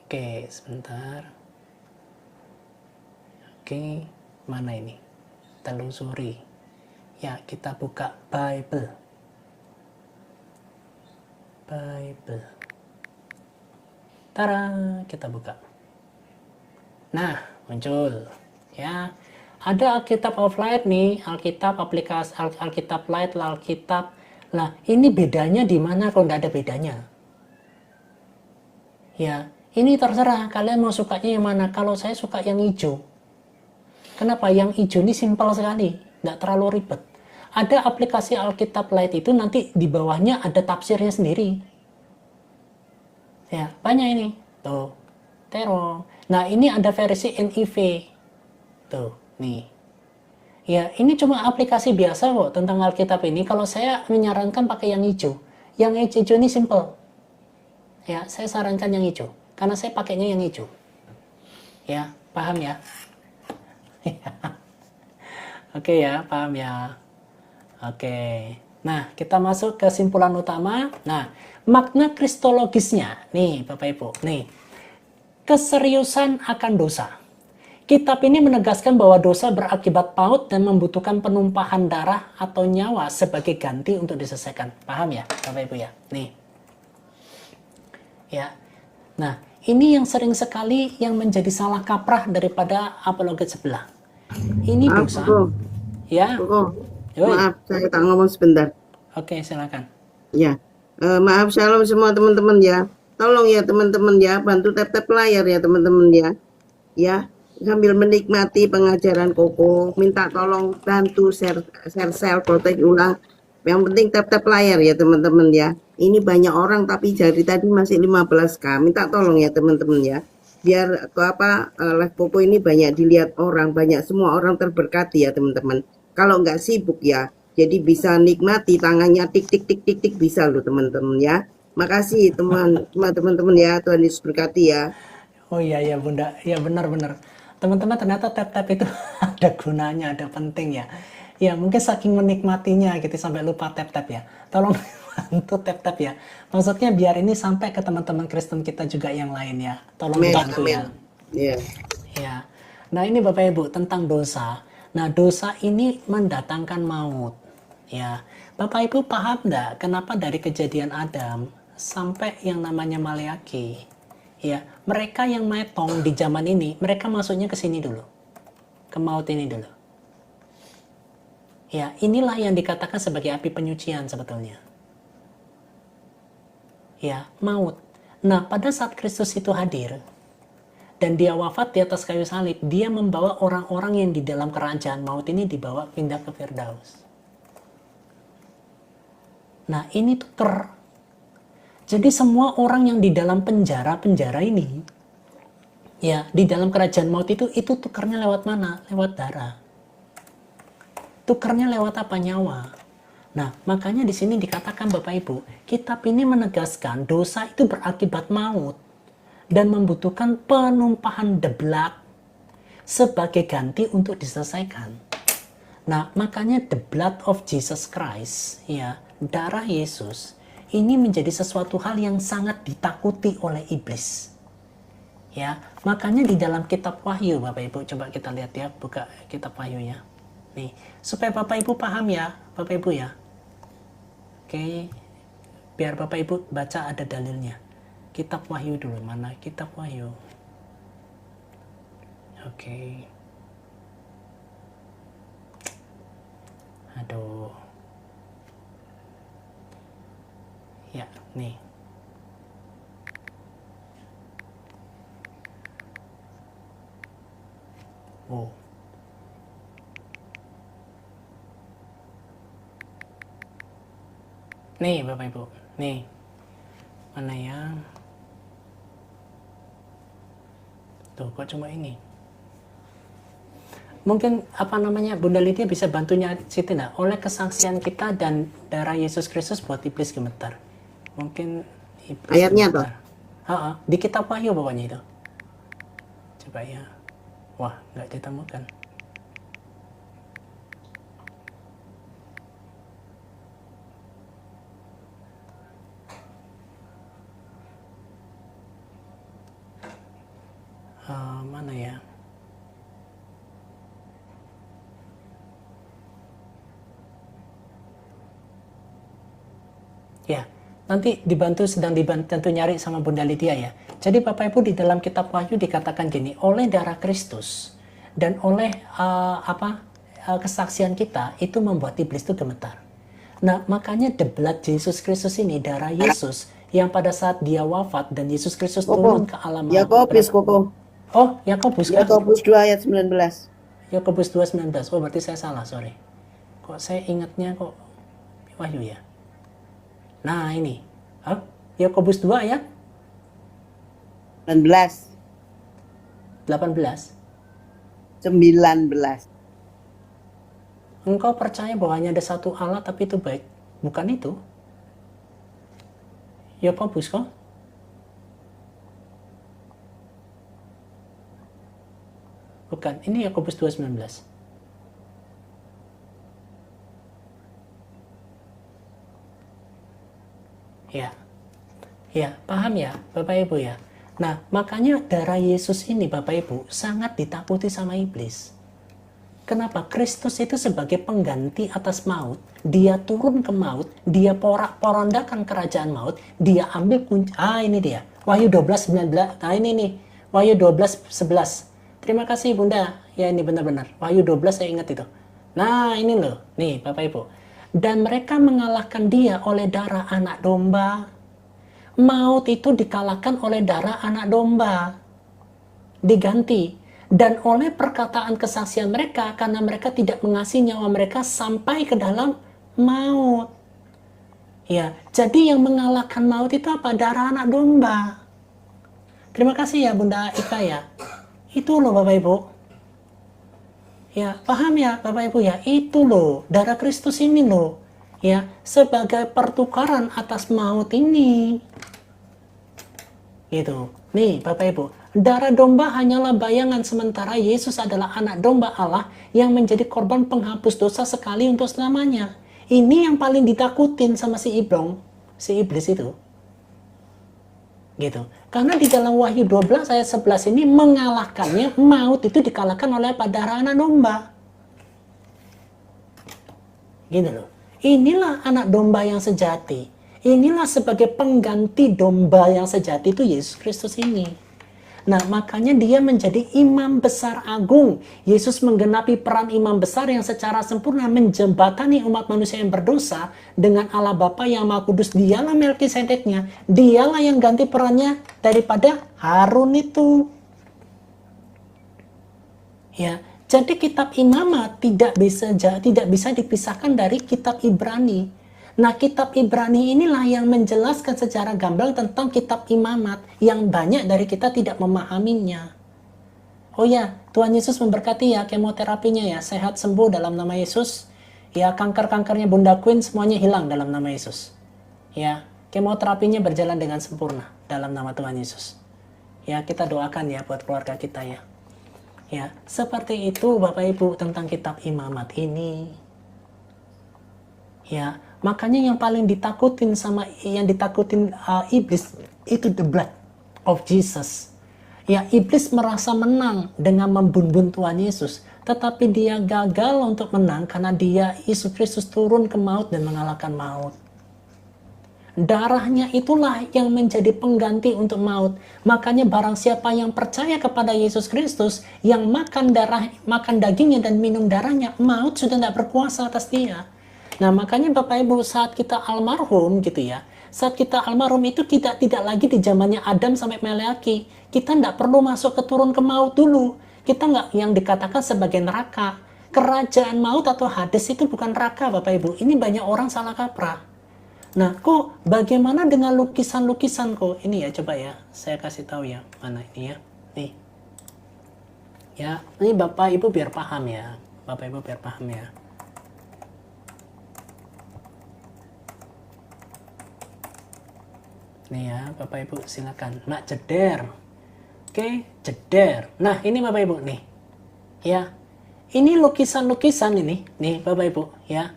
Oke, sebentar. Oke, mana ini? Telusuri. Ya, kita buka Bible. Bible. Tara, kita buka. Nah, muncul. Ya, ada Alkitab Offline nih, Alkitab aplikasi, Alkitab Lite, Alkitab. Nah, ini bedanya di mana kalau nggak ada bedanya? Ya, ini terserah kalian mau sukanya yang mana. Kalau saya suka yang hijau. Kenapa? Yang hijau ini simpel sekali, nggak terlalu ribet. Ada aplikasi Alkitab Lite itu nanti di bawahnya ada tafsirnya sendiri. Ya, banyak ini. Tuh, terong. Nah, ini ada versi NIV. Tuh, nih. Ya, ini cuma aplikasi biasa kok tentang Alkitab ini. Kalau saya menyarankan pakai yang hijau. Yang hijau ini simple. Ya, saya sarankan yang hijau. Karena saya pakainya yang hijau. Ya, paham ya? Oke ya, paham ya? Oke, nah kita masuk ke kesimpulan utama. Nah, makna kristologisnya, nih Bapak Ibu, nih keseriusan akan dosa. Kitab ini menegaskan bahwa dosa berakibat paut dan membutuhkan penumpahan darah atau nyawa sebagai ganti untuk diselesaikan. Paham ya, Bapak Ibu ya? Nih, ya. Nah, ini yang sering sekali yang menjadi salah kaprah daripada apologet sebelah. Ini dosa. Ya. Yoi. Maaf, saya tak ngomong sebentar. Oke, silakan. Ya, maaf shalom semua teman-teman ya. Tolong ya teman-teman ya, bantu tap-tap layar ya teman-teman ya. Ya, sambil menikmati pengajaran Koko, minta tolong bantu share protek ulang. Yang penting tap-tap layar ya teman-teman ya. Ini banyak orang tapi dari tadi masih 15K. Minta tolong ya teman-teman ya. Biar live Koko ini banyak dilihat orang, banyak semua orang terberkati ya teman-teman. Kalau nggak sibuk ya, jadi bisa nikmati tangannya tik tik tik tik tik bisa loh teman-teman ya. Makasih teman-teman ya, Tuhan Yesus berkati ya. Oh iya ya Bunda, ya benar-benar. Teman-teman ternyata tap-tap itu ada gunanya, ada penting ya. Ya mungkin saking menikmatinya gitu sampai lupa tap-tap ya. Tolong bantu tap-tap ya. Maksudnya biar ini sampai ke teman-teman Kristen kita juga yang lain ya. Tolong bantu ya. Yeah. Ya. Nah ini Bapak Ibu tentang dosa. Nah dosa ini mendatangkan maut. Ya, Bapak Ibu paham nggak kenapa dari kejadian Adam sampai yang namanya Maleaki? Ya, mereka yang metong di zaman ini, mereka masuknya ke sini dulu, ke maut ini dulu. Ya, inilah yang dikatakan sebagai api penyucian sebetulnya. Ya, maut. Nah, pada saat Kristus itu hadir, dan dia wafat di atas kayu salib, dia membawa orang-orang yang di dalam kerajaan maut ini dibawa pindah ke Firdaus. Nah, ini tuker. Jadi semua orang yang di dalam penjara ini, ya, di dalam kerajaan maut itu tukernya lewat mana? Lewat darah. Tukernya lewat apa? Nyawa. Nah, makanya di sini dikatakan Bapak Ibu, kitab ini menegaskan dosa itu berakibat maut dan membutuhkan penumpahan the blood sebagai ganti untuk diselesaikan. Nah, makanya the blood of Jesus Christ, ya, darah Yesus, ini menjadi sesuatu hal yang sangat ditakuti oleh iblis. Ya, makanya di dalam kitab Wahyu, Bapak Ibu, coba kita lihat ya, buka kitab Wahyu ya. Nih, supaya Bapak Ibu paham ya, Bapak Ibu ya. Oke, biar Bapak Ibu baca ada dalilnya. Kitab Wahyu dulu, mana kitab Wahyu? Oke. Aduh. Ya, nih. Oh. Nih, Bapak Ibu. Nih. Mana ya? Tuh, kok cuma ini? Mungkin apa namanya, Bunda Lydia bisa bantunya situ enggak? Oleh kesaksian kita dan darah Yesus Kristus buat iblis gemetar. Mungkin iblis Ayatnya gemetar. Di kitab Wahyu pokoknya itu. Coba ya. Wah, nggak ditemukan. Mana ya? Ya, nanti sedang dibantu nyari sama Bunda Lydia ya. Jadi Bapak Ibu, di dalam kitab Wahyu dikatakan gini, oleh darah Kristus dan oleh kesaksian kita itu membuat iblis itu gemetar. Nah, makanya the blood Yesus Kristus ini, darah Yesus yang pada saat dia wafat dan Yesus Kristus turun ke alam Yakobus, Koko. Oh, Yakobus kan? Yakobus 2 ayat 19. Yakobus 2:19. Oh, berarti saya salah, sorry. Kok saya ingatnya kok Wahyu ya? Nah, ini. Yakobus 2 ayat 19. 18. Engkau percaya bahwa hanya ada satu Allah tapi itu baik. Bukan itu. Yakobus kok? Bukan, ini Yakobus 2:19. Ya, paham ya Bapak Ibu ya. Nah, makanya darah Yesus ini Bapak Ibu sangat ditakuti sama iblis. Kenapa? Kristus itu sebagai pengganti atas maut, dia turun ke maut, dia porak-porandakan kerajaan maut, dia ambil kunci. Ini dia, Wahyu 12:19. Nah, ini nih, Wahyu 12:11. Terima kasih Bunda. Ya, ini benar-benar. Wahyu 12 saya ingat itu. Nah, ini loh. Nih, Bapak Ibu. Dan mereka mengalahkan dia oleh darah anak domba. Maut itu dikalahkan oleh darah anak domba. Diganti. Dan oleh perkataan kesaksian mereka, karena mereka tidak mengasihi nyawa mereka sampai ke dalam maut. Ya, jadi yang mengalahkan maut itu apa? Darah anak domba. Terima kasih ya Bunda Ika ya. Itu loh Bapak Ibu. Ya, paham ya Bapak Ibu ya? Itu loh, darah Kristus ini loh. Ya, sebagai pertukaran atas maut ini. Gitu. Nih Bapak Ibu, darah domba hanyalah bayangan sementara Yesus adalah anak domba Allah yang menjadi korban penghapus dosa sekali untuk selamanya. Ini yang paling ditakutin sama si iblis itu. Gitu. Karena di dalam Wahyu 12 ayat 11 ini mengalahkannya, maut itu dikalahkan oleh darah anak domba. Gitu loh. Inilah anak domba yang sejati. Inilah sebagai pengganti domba yang sejati itu Yesus Kristus ini. Nah, makanya dia menjadi imam besar agung. Yesus menggenapi peran imam besar yang secara sempurna menjembatani umat manusia yang berdosa dengan Allah Bapa yang Maha Kudus. Dialah Melkisedeknya. Dialah yang ganti perannya daripada Harun itu. Ya, jadi kitab Imamat tidak bisa dipisahkan dari kitab Ibrani. Nah, kitab Ibrani inilah yang menjelaskan secara gamblang tentang kitab Imamat yang banyak dari kita tidak memahaminya. Oh ya, Tuhan Yesus memberkati ya kemoterapinya ya, sehat sembuh dalam nama Yesus. Ya, kanker-kankernya Bunda Queen semuanya hilang dalam nama Yesus. Ya, kemoterapinya berjalan dengan sempurna dalam nama Tuhan Yesus. Ya, kita doakan ya buat keluarga kita ya. Ya, seperti itu Bapak Ibu tentang kitab Imamat ini. Ya, makanya yang paling ditakutin iblis itu the blood of Jesus. Ya, iblis merasa menang dengan membunuh Tuhan Yesus, tetapi dia gagal untuk menang karena Yesus Kristus turun ke maut dan mengalahkan maut. Darahnya itulah yang menjadi pengganti untuk maut. Makanya barang siapa yang percaya kepada Yesus Kristus, yang makan dagingnya dan minum darahnya, maut sudah tidak berkuasa atas dia. Nah, makanya Bapak Ibu, saat kita almarhum gitu ya, saat kita almarhum itu kita tidak lagi di zamannya Adam sampai Meleaki. Kita tidak perlu masuk ke turun ke maut dulu. Kita nggak yang dikatakan sebagai neraka. Kerajaan maut atau Hades itu bukan neraka Bapak Ibu. Ini banyak orang salah kaprah. Nah, kok bagaimana dengan lukisan-lukisan kok? Ini ya, coba ya, saya kasih tahu ya, mana ini ya, nih. Ya, ini Bapak Ibu biar paham ya, Bapak Ibu biar paham ya. Nih ya, Bapak Ibu silakan. Nak jeder. Oke, jeder. Nah, ini Bapak Ibu nih. Ya. Ini lukisan-lukisan ini, nih Bapak Ibu ya.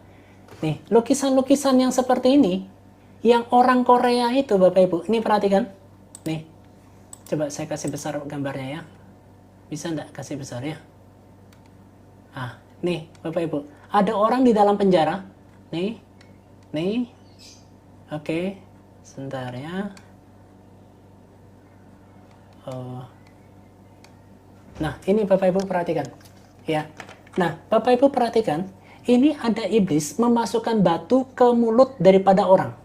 Nih, lukisan-lukisan yang seperti ini, yang orang Korea itu Bapak Ibu, ini perhatikan. Nih, coba saya kasih besar gambarnya ya. Bisa enggak kasih besar ya? Ah, nih Bapak Ibu, ada orang di dalam penjara. Nih, oke, sebentar ya. Nah, ini Bapak Ibu perhatikan. Ya, nah Bapak Ibu perhatikan. Ini ada iblis memasukkan batu ke mulut daripada orang.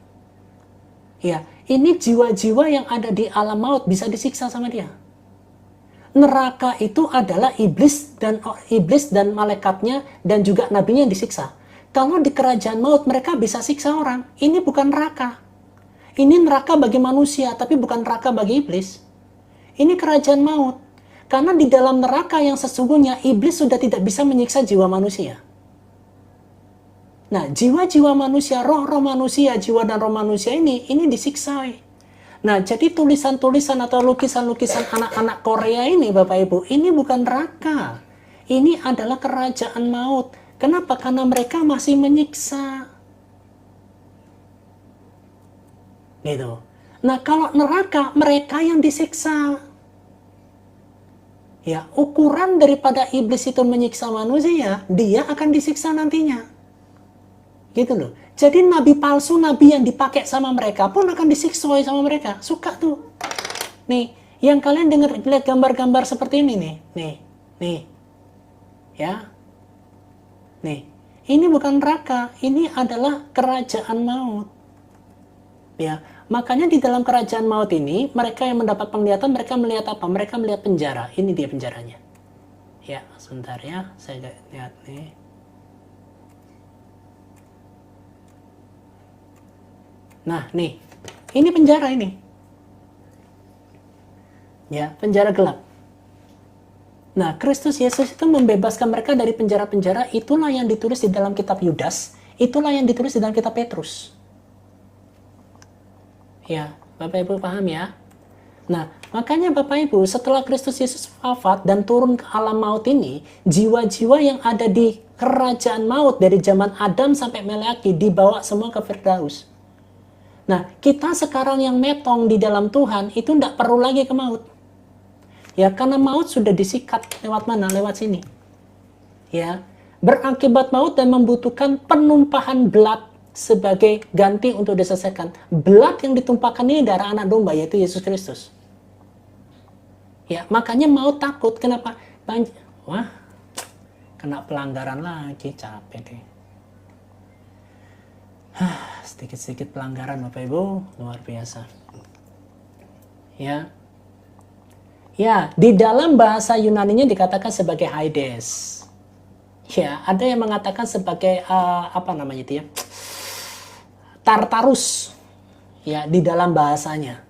Ya, ini jiwa-jiwa yang ada di alam maut bisa disiksa sama dia. Neraka itu adalah iblis dan malaikatnya dan juga nabinya yang disiksa. Kalau di kerajaan maut mereka bisa siksa orang. Ini bukan neraka. Ini neraka bagi manusia, tapi bukan neraka bagi iblis. Ini kerajaan maut. Karena di dalam neraka yang sesungguhnya iblis sudah tidak bisa menyiksa jiwa manusia. Nah, jiwa-jiwa manusia, roh-roh manusia, jiwa dan roh manusia ini disiksa. Nah, jadi tulisan-tulisan atau lukisan-lukisan anak-anak Korea ini, Bapak Ibu, ini bukan neraka. Ini adalah kerajaan maut. Kenapa? Karena mereka masih menyiksa. Gitu. Nah, kalau neraka, mereka yang disiksa. Ya, ukuran daripada iblis itu menyiksa manusia, dia akan disiksa nantinya. Gitu loh. Jadi nabi palsu, nabi yang dipakai sama mereka pun akan disiksa sama mereka. Suka tuh. Nih, yang kalian lihat gambar-gambar seperti ini nih. Nih. Ya. Nih. Ini bukan neraka, ini adalah kerajaan maut. Ya, makanya di dalam kerajaan maut ini, mereka yang mendapat penglihatan, mereka melihat apa? Mereka melihat penjara. Ini dia penjaranya. Ya, sebentar ya, saya lihat nih. Nah, nih, ini penjara ini. Ya, penjara gelap. Nah, Kristus Yesus itu membebaskan mereka dari penjara-penjara, itulah yang ditulis di dalam kitab Yudas, itulah yang ditulis di dalam kitab Petrus. Ya, Bapak Ibu paham ya? Nah, makanya Bapak Ibu, setelah Kristus Yesus wafat dan turun ke alam maut ini, jiwa-jiwa yang ada di kerajaan maut dari zaman Adam sampai Meleaki dibawa semua ke Firdaus. Nah, kita sekarang yang metong di dalam Tuhan itu tidak perlu lagi ke maut. Ya, karena maut sudah disikat lewat mana? Lewat sini. Ya, berakibat maut dan membutuhkan penumpahan blood sebagai ganti untuk diselesaikan. Blood yang ditumpahkan ini darah anak domba, yaitu Yesus Kristus. Ya, makanya maut takut. Kenapa? Wah, kena pelanggaran lagi, capek deh. Sedikit-sedikit pelanggaran Bapak Ibu, luar biasa. Ya. Ya, di dalam bahasa Yunaninya dikatakan sebagai Hades. Ya, ada yang mengatakan sebagai apa namanya itu ya? Tartarus. Ya, di dalam bahasanya.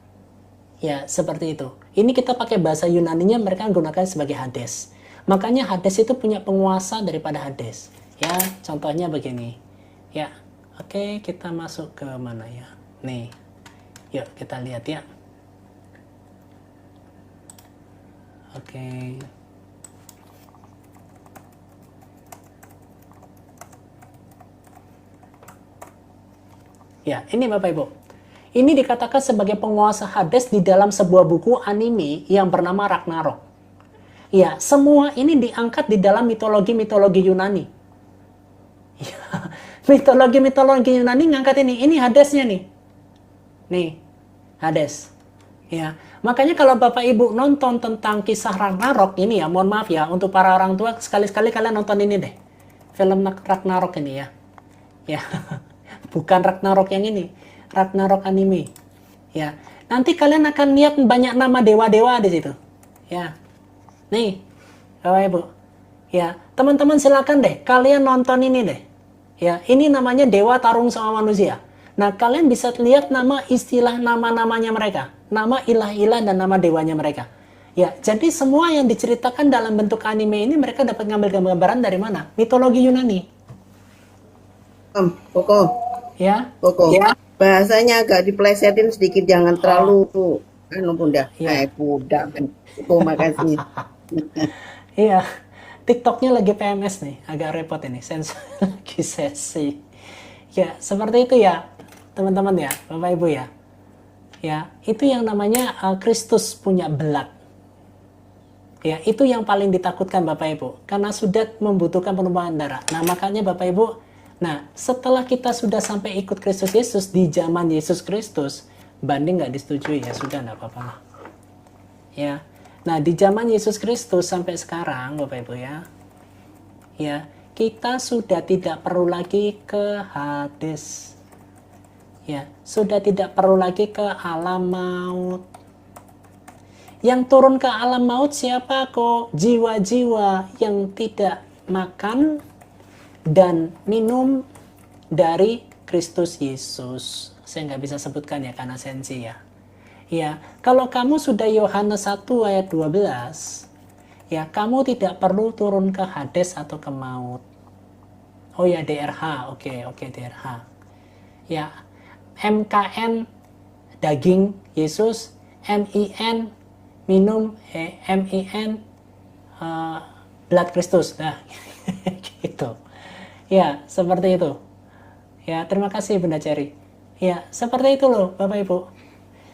Ya, seperti itu. Ini kita pakai bahasa Yunaninya, mereka gunakan sebagai Hades. Makanya Hades itu punya penguasa daripada Hades. Ya, contohnya begini. Ya, oke, kita masuk ke mana ya? Nih, yuk kita lihat ya. Oke. Ya, ini Bapak Ibu. Ini dikatakan sebagai penguasa Hades di dalam sebuah buku anime yang bernama Ragnarok. Ya, semua ini diangkat di dalam mitologi-mitologi Yunani. Ya, mitologi-mitologi Yunani ngangkat ini. Ini Hadesnya nih. Nih, Hades. Ya, makanya kalau Bapak Ibu nonton tentang kisah Ragnarok ini ya, mohon maaf ya, untuk para orang tua sekali-sekali kalian nonton ini deh. Film Ragnarok ini ya. Ya, bukan Ragnarok yang ini. Ragnarok anime. Ya, nanti kalian akan lihat banyak nama dewa-dewa di situ. Ya. Nih, Bapak Ibu. Ya, teman-teman silakan deh kalian nonton ini deh. Ya, ini namanya dewa tarung sama manusia. Nah, kalian bisa lihat nama istilah nama-namanya mereka. Nama ilah-ilah dan nama dewanya mereka. Ya, jadi semua yang diceritakan dalam bentuk anime ini mereka dapat ngambil gambaran dari mana? Mitologi Yunani. Koko, Ya. Koko. Ya. Bahasanya agak diplesetin sedikit, jangan terlalu anu Bunda. Ya. Bunda. Koko, makasih. Iya. TikToknya lagi PMS nih, agak repot ini, sensor lagi sesi. Ya, seperti itu ya, teman-teman ya, Bapak Ibu ya. Ya, itu yang namanya Kristus punya belat. Ya, itu yang paling ditakutkan Bapak Ibu, karena sudah membutuhkan penumpahan darah. Nah, makanya Bapak Ibu, nah setelah kita sudah sampai ikut Kristus Yesus di zaman Yesus Kristus, banding nggak disetujui ya sudah nggak apa-apa lah. Ya, nah di zaman Yesus Kristus sampai sekarang Bapak Ibu ya, ya kita sudah tidak perlu lagi ke Hades. Ya, sudah tidak perlu lagi ke alam maut. Yang turun ke alam maut siapa kok? Jiwa-jiwa yang tidak makan dan minum dari Kristus Yesus. Saya nggak bisa sebutkan ya karena sensi ya. Ya, kalau kamu sudah Yohanes 1 ayat 12, ya kamu tidak perlu turun ke Hades atau ke maut. Oh ya, DRH. Oke, DRH. Ya, MKN daging Yesus, MIN minum, MIN blood Kristus. Nah, gitu. Ya, seperti itu. Ya, terima kasih Bunda Cherry. Ya, seperti itu loh Bapak Ibu.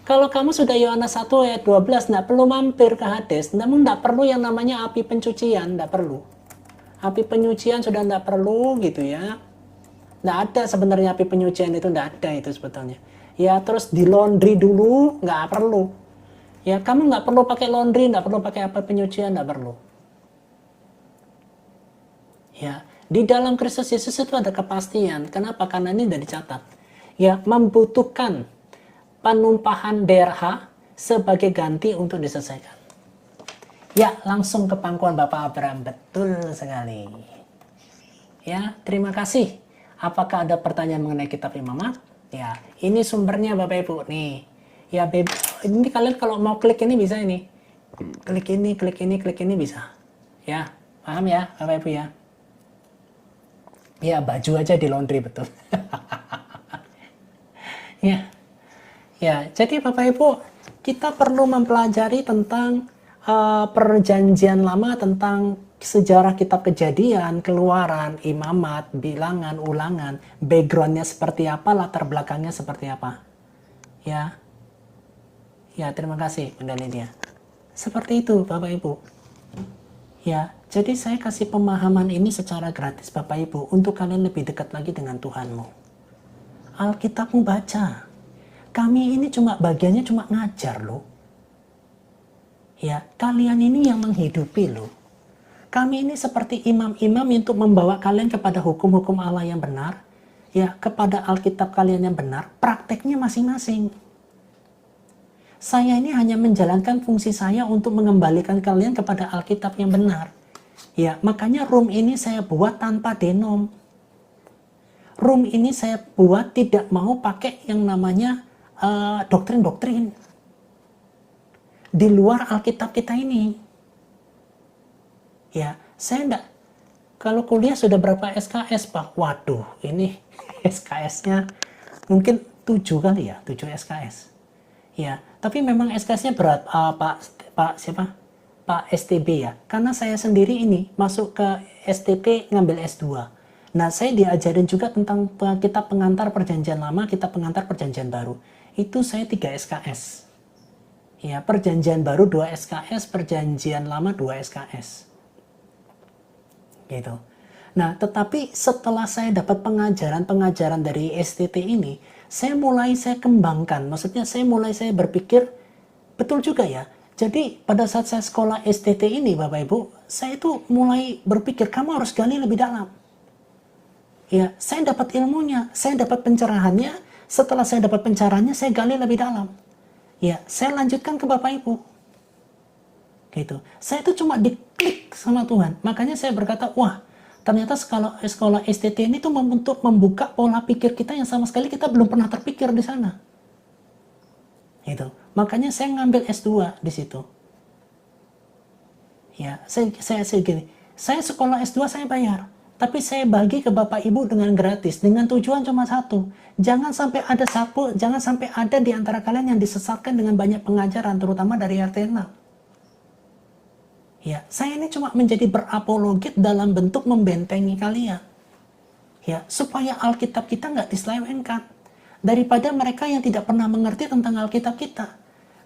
Kalau kamu sudah Yohanes 1 ayat 12, nggak perlu mampir ke Hades, namun nggak perlu yang namanya api pencucian, nggak perlu. Api penyucian sudah nggak perlu gitu ya. Nggak ada sebenarnya api penyucian itu, nggak ada itu sebetulnya. Ya, terus di laundry dulu, nggak perlu. Ya, kamu nggak perlu pakai laundry, nggak perlu pakai api penyucian, nggak perlu. Ya, di dalam Kristus Yesus itu ada kepastian. Kenapa? Karena ini sudah dicatat. Ya, membutuhkan penumpahan DRH sebagai ganti untuk diselesaikan. Ya, langsung ke pangkuan Bapak Abraham. Betul sekali. Ya, terima kasih. Apakah ada pertanyaan mengenai kitab Imamat? Ya, ini sumbernya Bapak Ibu. Nih. Ya, ini kalian kalau mau klik ini bisa ini. Klik ini bisa. Ya, paham ya Bapak Ibu ya? Ya, baju aja di laundry, betul. Ya. Ya, jadi Bapak Ibu, kita perlu mempelajari tentang perjanjian lama, tentang sejarah kitab Kejadian, Keluaran, Imamat, Bilangan, Ulangan, backgroundnya seperti apa, latar belakangnya seperti apa. Ya. Ya, terima kasih Bunda Lydia. Seperti itu Bapak Ibu. Ya, jadi saya kasih pemahaman ini secara gratis Bapak Ibu untuk kalian lebih dekat lagi dengan Tuhanmu. Alkitabmu baca. Kami ini cuma bagiannya cuma ngajar loh. Ya, kalian ini yang menghidupi loh. Kami ini seperti imam-imam untuk membawa kalian kepada hukum-hukum Allah yang benar. Ya, kepada Alkitab kalian yang benar, prakteknya masing-masing. Saya ini hanya menjalankan fungsi saya untuk mengembalikan kalian kepada Alkitab yang benar. Ya, makanya room ini saya buat tanpa denom. Room ini saya buat tidak mau pakai yang namanya doktrin-doktrin di luar Alkitab kita ini. Ya, saya enggak. Kalau kuliah sudah berapa SKS, Pak? Waduh, ini SKS-nya mungkin 7 kali ya, 7 SKS. Ya, tapi memang SKS-nya berat, Pak siapa? Pak STB ya. Karena saya sendiri ini masuk ke STT ngambil S2. Nah, saya diajarin juga tentang kitab pengantar perjanjian lama, kitab pengantar perjanjian baru. Itu saya 3 SKS. Ya, perjanjian baru 2 SKS, perjanjian lama 2 SKS. Gitu. Nah, tetapi setelah saya dapat pengajaran dari STT ini, saya kembangkan. Maksudnya saya berpikir, betul juga ya. Jadi pada saat saya sekolah STT ini, Bapak Ibu, saya itu mulai berpikir, kamu harus gali lebih dalam. Ya, saya dapat ilmunya, saya dapat pencerahannya. Setelah saya dapat pencerahannya, saya gali lebih dalam. Ya, saya lanjutkan ke Bapak Ibu. Gitu. Saya itu cuma diklik sama Tuhan. Makanya saya berkata, wah, ternyata sekolah STT ini tuh untuk membuka pola pikir kita yang sama sekali kita belum pernah terpikir di sana. Gitu. Makanya saya ngambil S2 di situ. Ya, saya gini. Saya sekolah S2 saya bayar, tapi saya bagi ke Bapak Ibu dengan gratis dengan tujuan cuma satu. Jangan sampai ada di antara kalian yang disesatkan dengan banyak pengajaran terutama dari RT 6. Ya, saya ini cuma menjadi berapologit dalam bentuk membentengi kalian. Ya, supaya Alkitab kita nggak diselewengkan. Daripada mereka yang tidak pernah mengerti tentang Alkitab kita.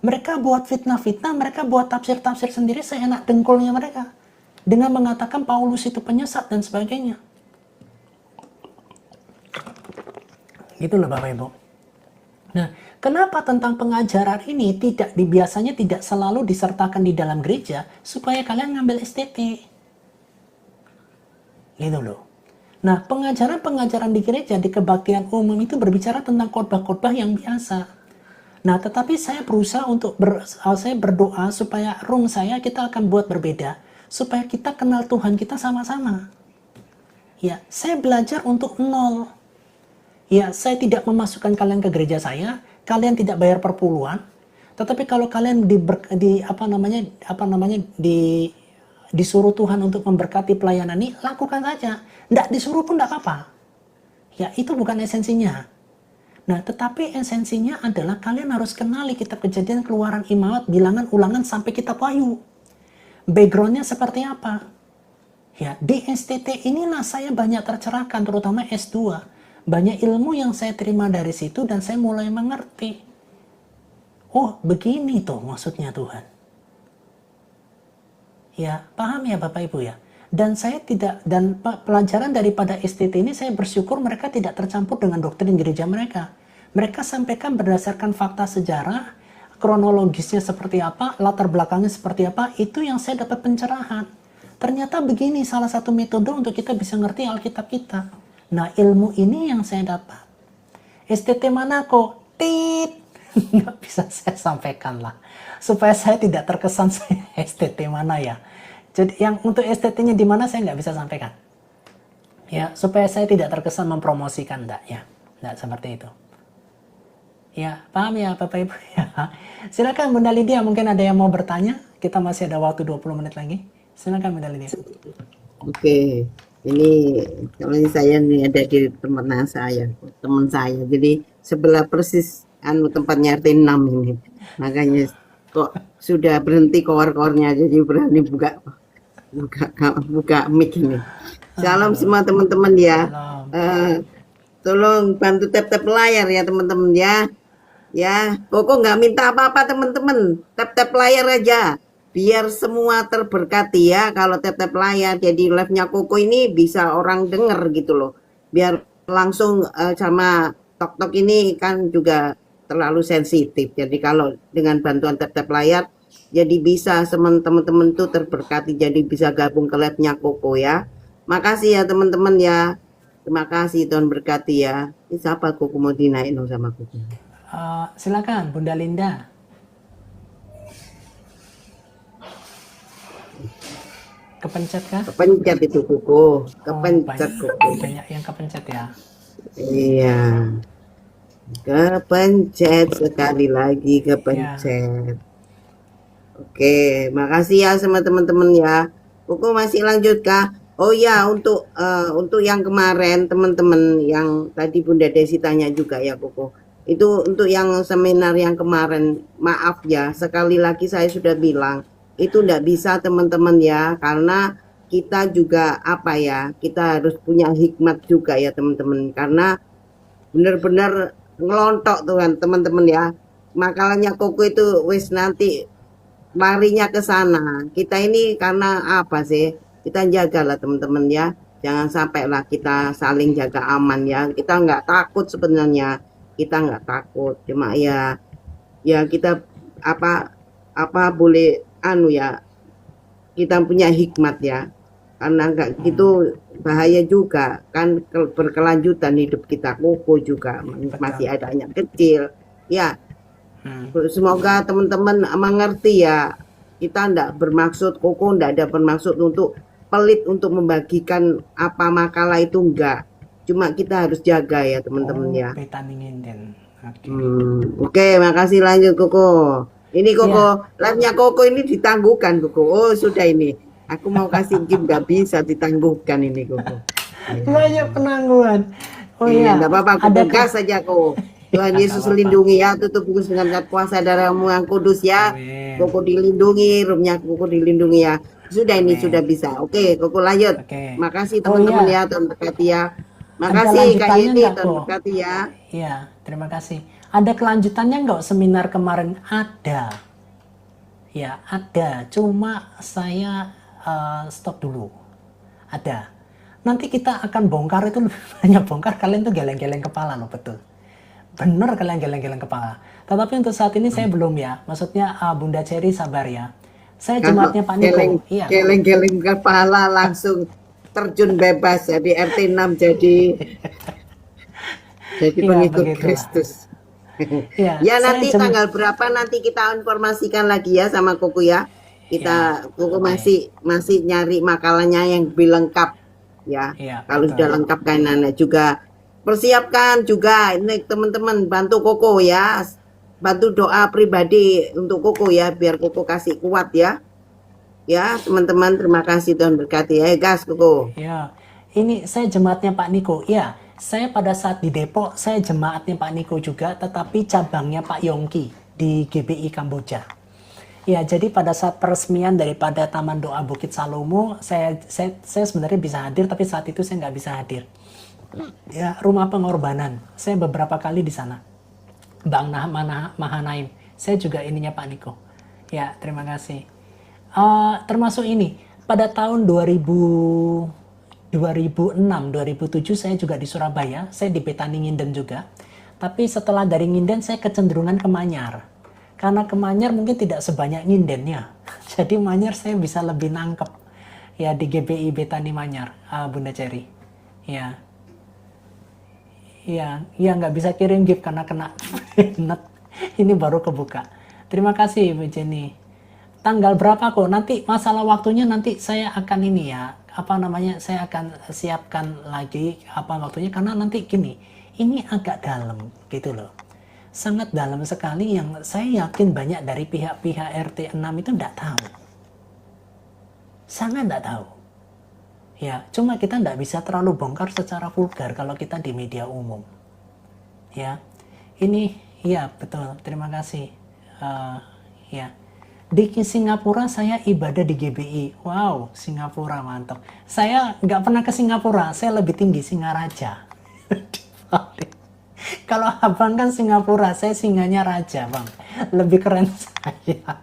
Mereka buat fitnah-fitnah, mereka buat tafsir-tafsir sendiri seenak dengkulnya mereka. Dengan mengatakan Paulus itu penyesat dan sebagainya. Gitu loh Bapak Ibu. Nah, kenapa tentang pengajaran ini biasanya tidak selalu disertakan di dalam gereja supaya kalian ngambil STT? Gitu loh. Nah, pengajaran-pengajaran di gereja di kebaktian umum itu berbicara tentang khotbah-khotbah yang biasa. Nah, tetapi saya berusaha saya berdoa supaya room kita akan buat berbeda supaya kita kenal Tuhan kita sama-sama. Ya, saya belajar untuk nol. Ya, saya tidak memasukkan kalian ke gereja saya, kalian tidak bayar perpuluhan. Tetapi kalau kalian disuruh Tuhan untuk memberkati pelayanan ini, lakukan saja. Nggak disuruh pun nggak apa-apa. Ya, itu bukan esensinya. Nah, tetapi esensinya adalah kalian harus kenali kitab Kejadian, Keluaran, Imamat, Bilangan, Ulangan sampai kitab Wahyu. Backgroundnya seperti apa? Ya, di STT inilah saya banyak tercerahkan, terutama S2. Banyak ilmu yang saya terima dari situ dan saya mulai mengerti. Oh, begini tuh maksudnya Tuhan. Ya, paham ya Bapak Ibu ya? Dan pelajaran daripada STT ini saya bersyukur mereka tidak tercampur dengan doktrin gereja mereka. Mereka sampaikan berdasarkan fakta sejarah, kronologisnya seperti apa, latar belakangnya seperti apa, itu yang saya dapat pencerahan. Ternyata begini salah satu metode untuk kita bisa ngerti Alkitab kita. Nah, ilmu ini yang saya dapat. STT mana kok? Tit! Nggak bisa saya sampaikan lah. Supaya saya tidak terkesan saya STT mana ya. Jadi yang untuk STT-nya di mana saya nggak bisa sampaikan. Ya, supaya saya tidak terkesan mempromosikan, enggak ya. Enggak seperti itu. Ya, paham ya Bapak Ibu ya. Silakan Bunda Lydia, mungkin ada yang mau bertanya. Kita masih ada waktu 20 menit lagi. Silakan Bunda Lydia. Oke, ini kalau saya nih ada di teman saya. Jadi sebelah persis tempatnya RT 6 ini. Makanya kok sudah berhenti koor-koornya jadi berani buka mic ini. Shalom semua teman-teman ya. Tolong bantu tap-tap layar ya teman-teman ya. Ya, Koko nggak minta apa-apa teman-teman. Tap-tap layar aja. Biar semua terberkati ya. Kalau tap-tap layar jadi live-nya Koko ini bisa orang denger gitu loh. Biar langsung sama tok-tok ini kan juga terlalu sensitif. Jadi kalau dengan bantuan tap-tap layar jadi bisa teman-teman tuh terberkati, jadi bisa gabung ke live-nya Koko ya. Makasih ya teman-teman ya. Terima kasih, Tuhan berkati ya. Ini siapa Koko mau dinaikin sama Koko? Silakan Bunda Linda. Kepencet kah? Kepencet itu Koko, Oh, kepencet Koko. banyak yang kepencet ya. Iya, kepencet sekali lagi Ya, kepencet. Oke, makasih ya sama teman-teman ya. Koko masih lanjut kah? Oh ya, untuk yang kemarin teman-teman yang tadi Bunda Desi tanya juga ya Koko. Itu untuk yang seminar yang kemarin, maaf ya, sekali lagi saya sudah bilang itu enggak bisa teman-teman ya, karena kita juga apa ya, kita harus punya hikmat juga ya teman-teman, karena benar-benar ngelontok tuh kan teman-teman ya. Makalahnya Koko itu wis nanti larinya ke sana. Kita ini karena apa sih? Kita jagalah teman-teman ya. Jangan sampai lah kita saling jaga aman ya. Kita nggak takut sebenarnya. Kita nggak takut. Cuma ya kita apa boleh anu ya. Kita punya hikmat ya. Karena nggak gitu bahaya juga kan berkelanjutan hidup kita. Koko juga masih betul. ada anak kecil. Ya, semoga teman-teman mengerti ya. Kita ndak bermaksud, Koko ndak ada bermaksud untuk pelit untuk membagikan apa makalah itu enggak. Cuma kita harus jaga ya teman-teman Oh, ya. Betani Nginden. Oke. Oke, makasih lanjut Koko. Ini Ya, Koko, live-nya Koko ini ditangguhkan Koko. Oh sudah ini. Aku mau kasih gift nggak bisa ditangguhkan ini Koko. banyak penangguhan. Oh Iya, ya, enggak apa-apa, Koko ada gas saja Koko. Tuhan ya, nggak Yesus apa-apa. lindungi ya, tutup bungkus dengan zat kuasa darahmu yang kudus ya. Amin. Koko dilindungi, roomnya Koko dilindungi ya. Sudah ini sudah Amin. bisa. Oke, Koko lanjut. Oke. Makasih Oh teman-teman ya, ya, Tuhan berkati ya. ada Makasih Kak lanjutannya Yeni, nggak Tuhan kok? berkati ya. Iya, terima kasih. Ada kelanjutannya nggak seminar kemarin? Ada. Ya, ada. Cuma saya stop dulu. Ada. Nanti kita akan bongkar itu lebih banyak bongkar. Kalian tuh geleng-geleng kepala loh, betul. Bener kalian geleng-geleng kepala. Tetapi untuk saat ini saya belum ya. Maksudnya Bunda Cherry sabar ya. Saya Kalau jemaatnya Pak Niko. Iya, geleng-geleng kepala langsung terjun bebas jadi RT 6 jadi iya pengikut begitulah. Kristus. Iya, Ya saya nanti tanggal berapa nanti kita informasikan lagi ya sama Koko ya. Kita Koko oke. masih nyari makalahnya yang lebih lengkap ya. Iya, Kalau sudah betul. lengkap kaitannya juga persiapkan juga ini teman-teman bantu Koko ya. Bantu doa pribadi untuk Koko ya biar Koko kasih kuat ya. Ya teman-teman terima kasih Tuhan berkati ya gas Koko. Ya, ini saya jemaatnya Pak Niko. Ya, saya pada saat di Depok, saya jemaatnya Pak Niko juga, tetapi cabangnya Pak Yongki di GBI Kamboja. Ya, jadi pada saat peresmian daripada Taman Doa Bukit Salomo, saya sebenarnya bisa hadir, tapi saat itu saya nggak bisa hadir. Ya, rumah pengorbanan. Saya beberapa kali di sana. Bang Mahanaim. Saya juga ininya Pak Niko. Ya, terima kasih. Termasuk ini, pada tahun 2006-2007 saya juga di Surabaya, saya di Betani Nginden juga. Tapi setelah dari Nginden saya kecenderungan ke Manyar. Karena ke Manyar mungkin tidak sebanyak Ngindennya. Jadi Manyar saya bisa lebih nangkep. Ya di GBI Betani Manyar, Bunda Cherry. Ya. Ya nggak bisa kirim gift karena kena net. Ini baru kebuka. Terima kasih Bu Jenny. Tanggal berapa kok? Nanti masalah waktunya nanti saya akan ini ya, saya akan siapkan lagi waktunya karena nanti gini, ini agak dalam gitu loh. Sangat dalam sekali yang saya yakin banyak dari pihak-pihak RT 6 itu enggak tahu. Sangat enggak tahu. Ya, cuma kita enggak bisa terlalu bongkar secara vulgar kalau kita di media umum. Ya. Ini ya betul. Terima kasih. Ya. Di Singapura saya ibadah di GBI. Wow, Singapura mantap. Saya nggak pernah ke Singapura. Saya lebih tinggi Singaraja. Kalau abang kan Singapura, saya singanya raja bang. Lebih keren saya.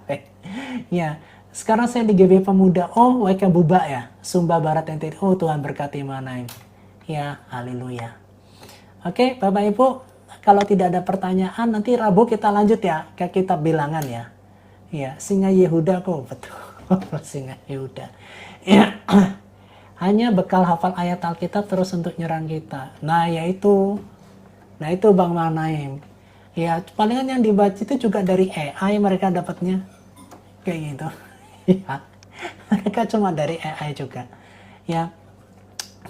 Ya, sekarang saya di GBI Pemuda. Oh, Waika Buba ya, Sumba Barat NTT. Oh, Tuhan berkati mana ini. Ya, haleluya. Oke, Bapak Ibu, kalau tidak ada pertanyaan, nanti Rabu kita lanjut ya ke kitab Bilangan ya. Ya, singa Yehuda kok betul. Singa Yehuda. Ya. Hanya bekal hafal ayat Alkitab terus untuk nyerang kita. Nah, yaitu. Nah, itu Bang Manaim. Ya, palingan yang dibaca itu juga dari AI mereka dapatnya. Kayak gitu. Ya. Mereka cuma dari AI juga. Ya,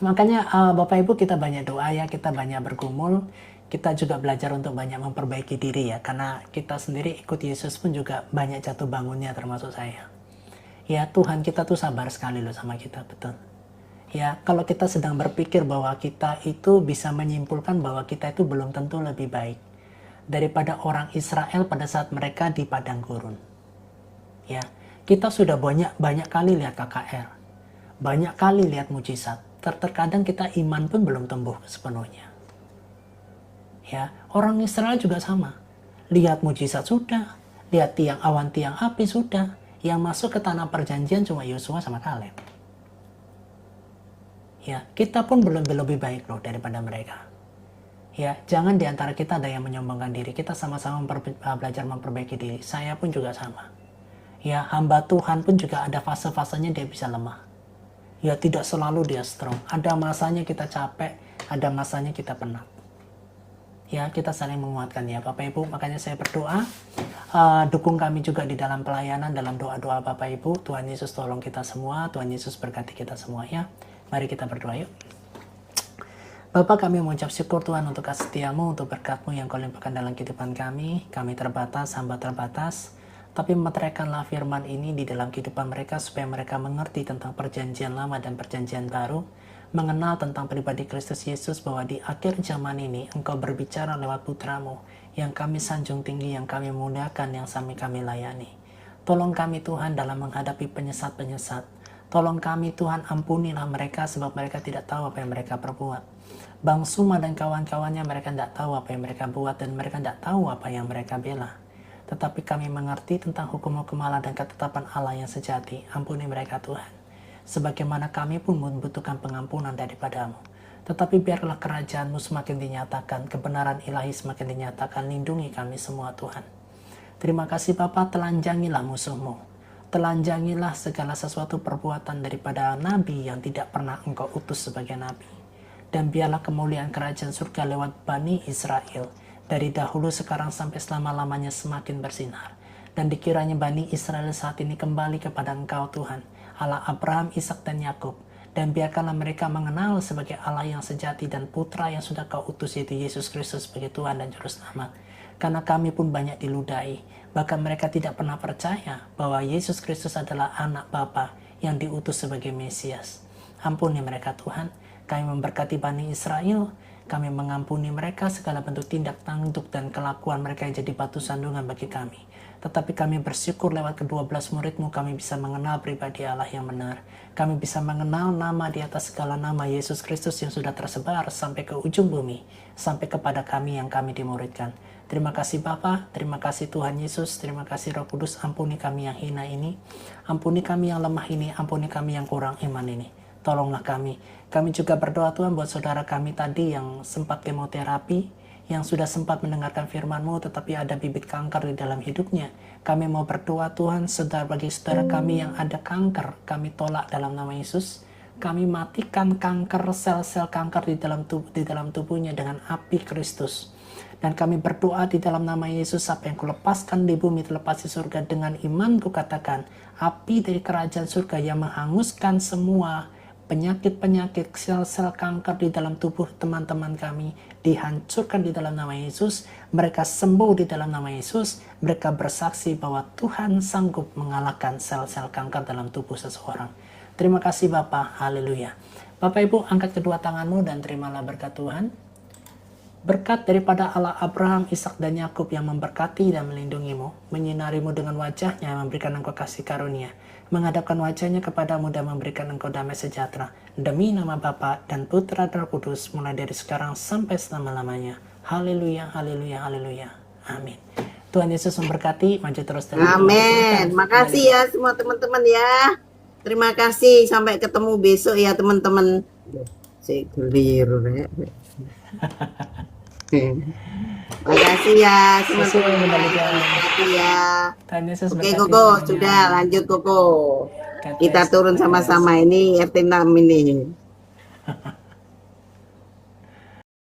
makanya Bapak Ibu kita banyak doa ya, kita banyak bergumul, kita juga belajar untuk banyak memperbaiki diri ya, karena kita sendiri ikut Yesus pun juga banyak jatuh bangunnya termasuk saya. Ya Tuhan kita tuh sabar sekali loh sama kita, betul. Ya kalau kita sedang berpikir bahwa kita itu bisa menyimpulkan bahwa kita itu belum tentu lebih baik daripada orang Israel pada saat mereka di padang gurun. Ya, kita sudah banyak kali lihat KKR, banyak kali lihat mujizat. Terkadang kita iman pun belum tumbuh sepenuhnya. Ya, orang Israel juga sama. Lihat mujizat sudah, lihat tiang awan tiang api sudah. Yang masuk ke tanah perjanjian cuma Yosua sama Kaleb. Ya, kita pun belum lebih baik loh daripada mereka. Ya, jangan diantara kita ada yang menyombongkan diri. Kita sama-sama belajar memperbaiki diri. Saya pun juga sama. Ya, hamba Tuhan pun juga ada fase-fasenya dia bisa lemah. Ya, tidak selalu dia strong. Ada masanya kita capek, ada masanya kita penat. Ya, kita saling menguatkan ya Bapak Ibu. Makanya saya berdoa, dukung kami juga di dalam pelayanan, dalam doa-doa Bapak Ibu. Tuhan Yesus tolong kita semua, Tuhan Yesus berkati kita semua ya. Mari kita berdoa yuk. Bapak, kami mengucap syukur Tuhan untuk kasih setiamu, untuk berkat-Mu yang Kau limpahkan dalam kehidupan kami. Kami terbatas, hamba terbatas. Tapi meteraikanlah firman ini di dalam kehidupan mereka supaya mereka mengerti tentang perjanjian lama dan perjanjian baru. Mengenal tentang pribadi Kristus Yesus bahwa di akhir zaman ini Engkau berbicara lewat putra-Mu yang kami sanjung tinggi, yang kami muliakan, yang kami layani. Tolong kami Tuhan dalam menghadapi penyesat-penyesat. Tolong kami Tuhan, ampunilah mereka sebab mereka tidak tahu apa yang mereka perbuat. Bang Suma dan kawan-kawannya mereka tidak tahu apa yang mereka buat dan mereka tidak tahu apa yang mereka bela. Tetapi kami mengerti tentang hukum-hukum Allah dan ketetapan Allah yang sejati. Ampuni mereka Tuhan. Sebagaimana kami pun membutuhkan pengampunan daripada-Mu. Tetapi biarlah kerajaan-Mu semakin dinyatakan, kebenaran ilahi semakin dinyatakan, lindungi kami semua Tuhan. Terima kasih Bapa, telanjangilah musuh-Mu. Telanjangilah segala sesuatu perbuatan daripada nabi yang tidak pernah Engkau utus sebagai nabi. Dan biarlah kemuliaan kerajaan surga lewat Bani Israel, dari dahulu sekarang sampai selama-lamanya semakin bersinar. Dan dikiranya Bani Israel saat ini kembali kepada Engkau Tuhan, Allah Abraham, Ishak dan Yakub, dan biarkanlah mereka mengenal sebagai Allah yang sejati dan putra yang sudah Kau utus yaitu Yesus Kristus sebagai Tuhan dan Juru Selamat. Karena kami pun banyak diludahi, bahkan mereka tidak pernah percaya bahwa Yesus Kristus adalah anak Bapa yang diutus sebagai Mesias. Ampuni mereka Tuhan, kami memberkati Bani Israel, kami mengampuni mereka segala bentuk tindak tanduk dan kelakuan mereka yang jadi batu sandungan bagi kami. Tetapi kami bersyukur lewat ke-12 murid-Mu kami bisa mengenal pribadi Allah yang benar. Kami bisa mengenal nama di atas segala nama Yesus Kristus yang sudah tersebar sampai ke ujung bumi, sampai kepada kami yang kami dimuridkan. Terima kasih Bapa, terima kasih Tuhan Yesus, terima kasih Roh Kudus, ampuni kami yang hina ini, ampuni kami yang lemah ini, ampuni kami yang kurang iman ini. Tolonglah kami. Kami juga berdoa Tuhan buat saudara kami tadi yang sempat kemoterapi, yang sudah sempat mendengarkan firman-Mu tetapi ada bibit kanker di dalam hidupnya. Kami mau berdoa Tuhan, bagi saudara kami yang ada kanker, kami tolak dalam nama Yesus. Kami matikan kanker, sel-sel kanker di dalam tubuhnya dengan api Kristus. Dan kami berdoa di dalam nama Yesus, apa yang kulepaskan di bumi terlepas di surga. Dengan iman kukatakan, api dari kerajaan surga yang menghanguskan semua penyakit-penyakit, sel-sel kanker di dalam tubuh teman-teman kami dihancurkan di dalam nama Yesus. Mereka sembuh di dalam nama Yesus. Mereka bersaksi bahwa Tuhan sanggup mengalahkan sel-sel kanker dalam tubuh seseorang. Terima kasih Bapa, haleluya. Bapak Ibu, angkat kedua tanganmu dan terimalah berkat Tuhan. Berkat daripada Allah Abraham, Ishak dan Yakub yang memberkati dan melindungimu, menyinarimu dengan wajahnya, memberikan engkau kasih karunia, menghadapkan wajahnya kepadamu dan memberikan engkau damai sejahtera. Demi nama Bapa dan Putra dan Roh Kudus, mulai dari sekarang sampai selama-lamanya. Haleluya, haleluya, haleluya. Amin. Tuhan Yesus memberkati, maju terus dan Amin. Makasih ya semua teman-teman ya. Terima kasih, sampai ketemu besok ya teman-teman. Saya keliru ya. Makasih ya teman-teman. Makasih ya. Oke Koko, sudah lanjut Koko. Kita turun sama-sama, ini RT 6 ini.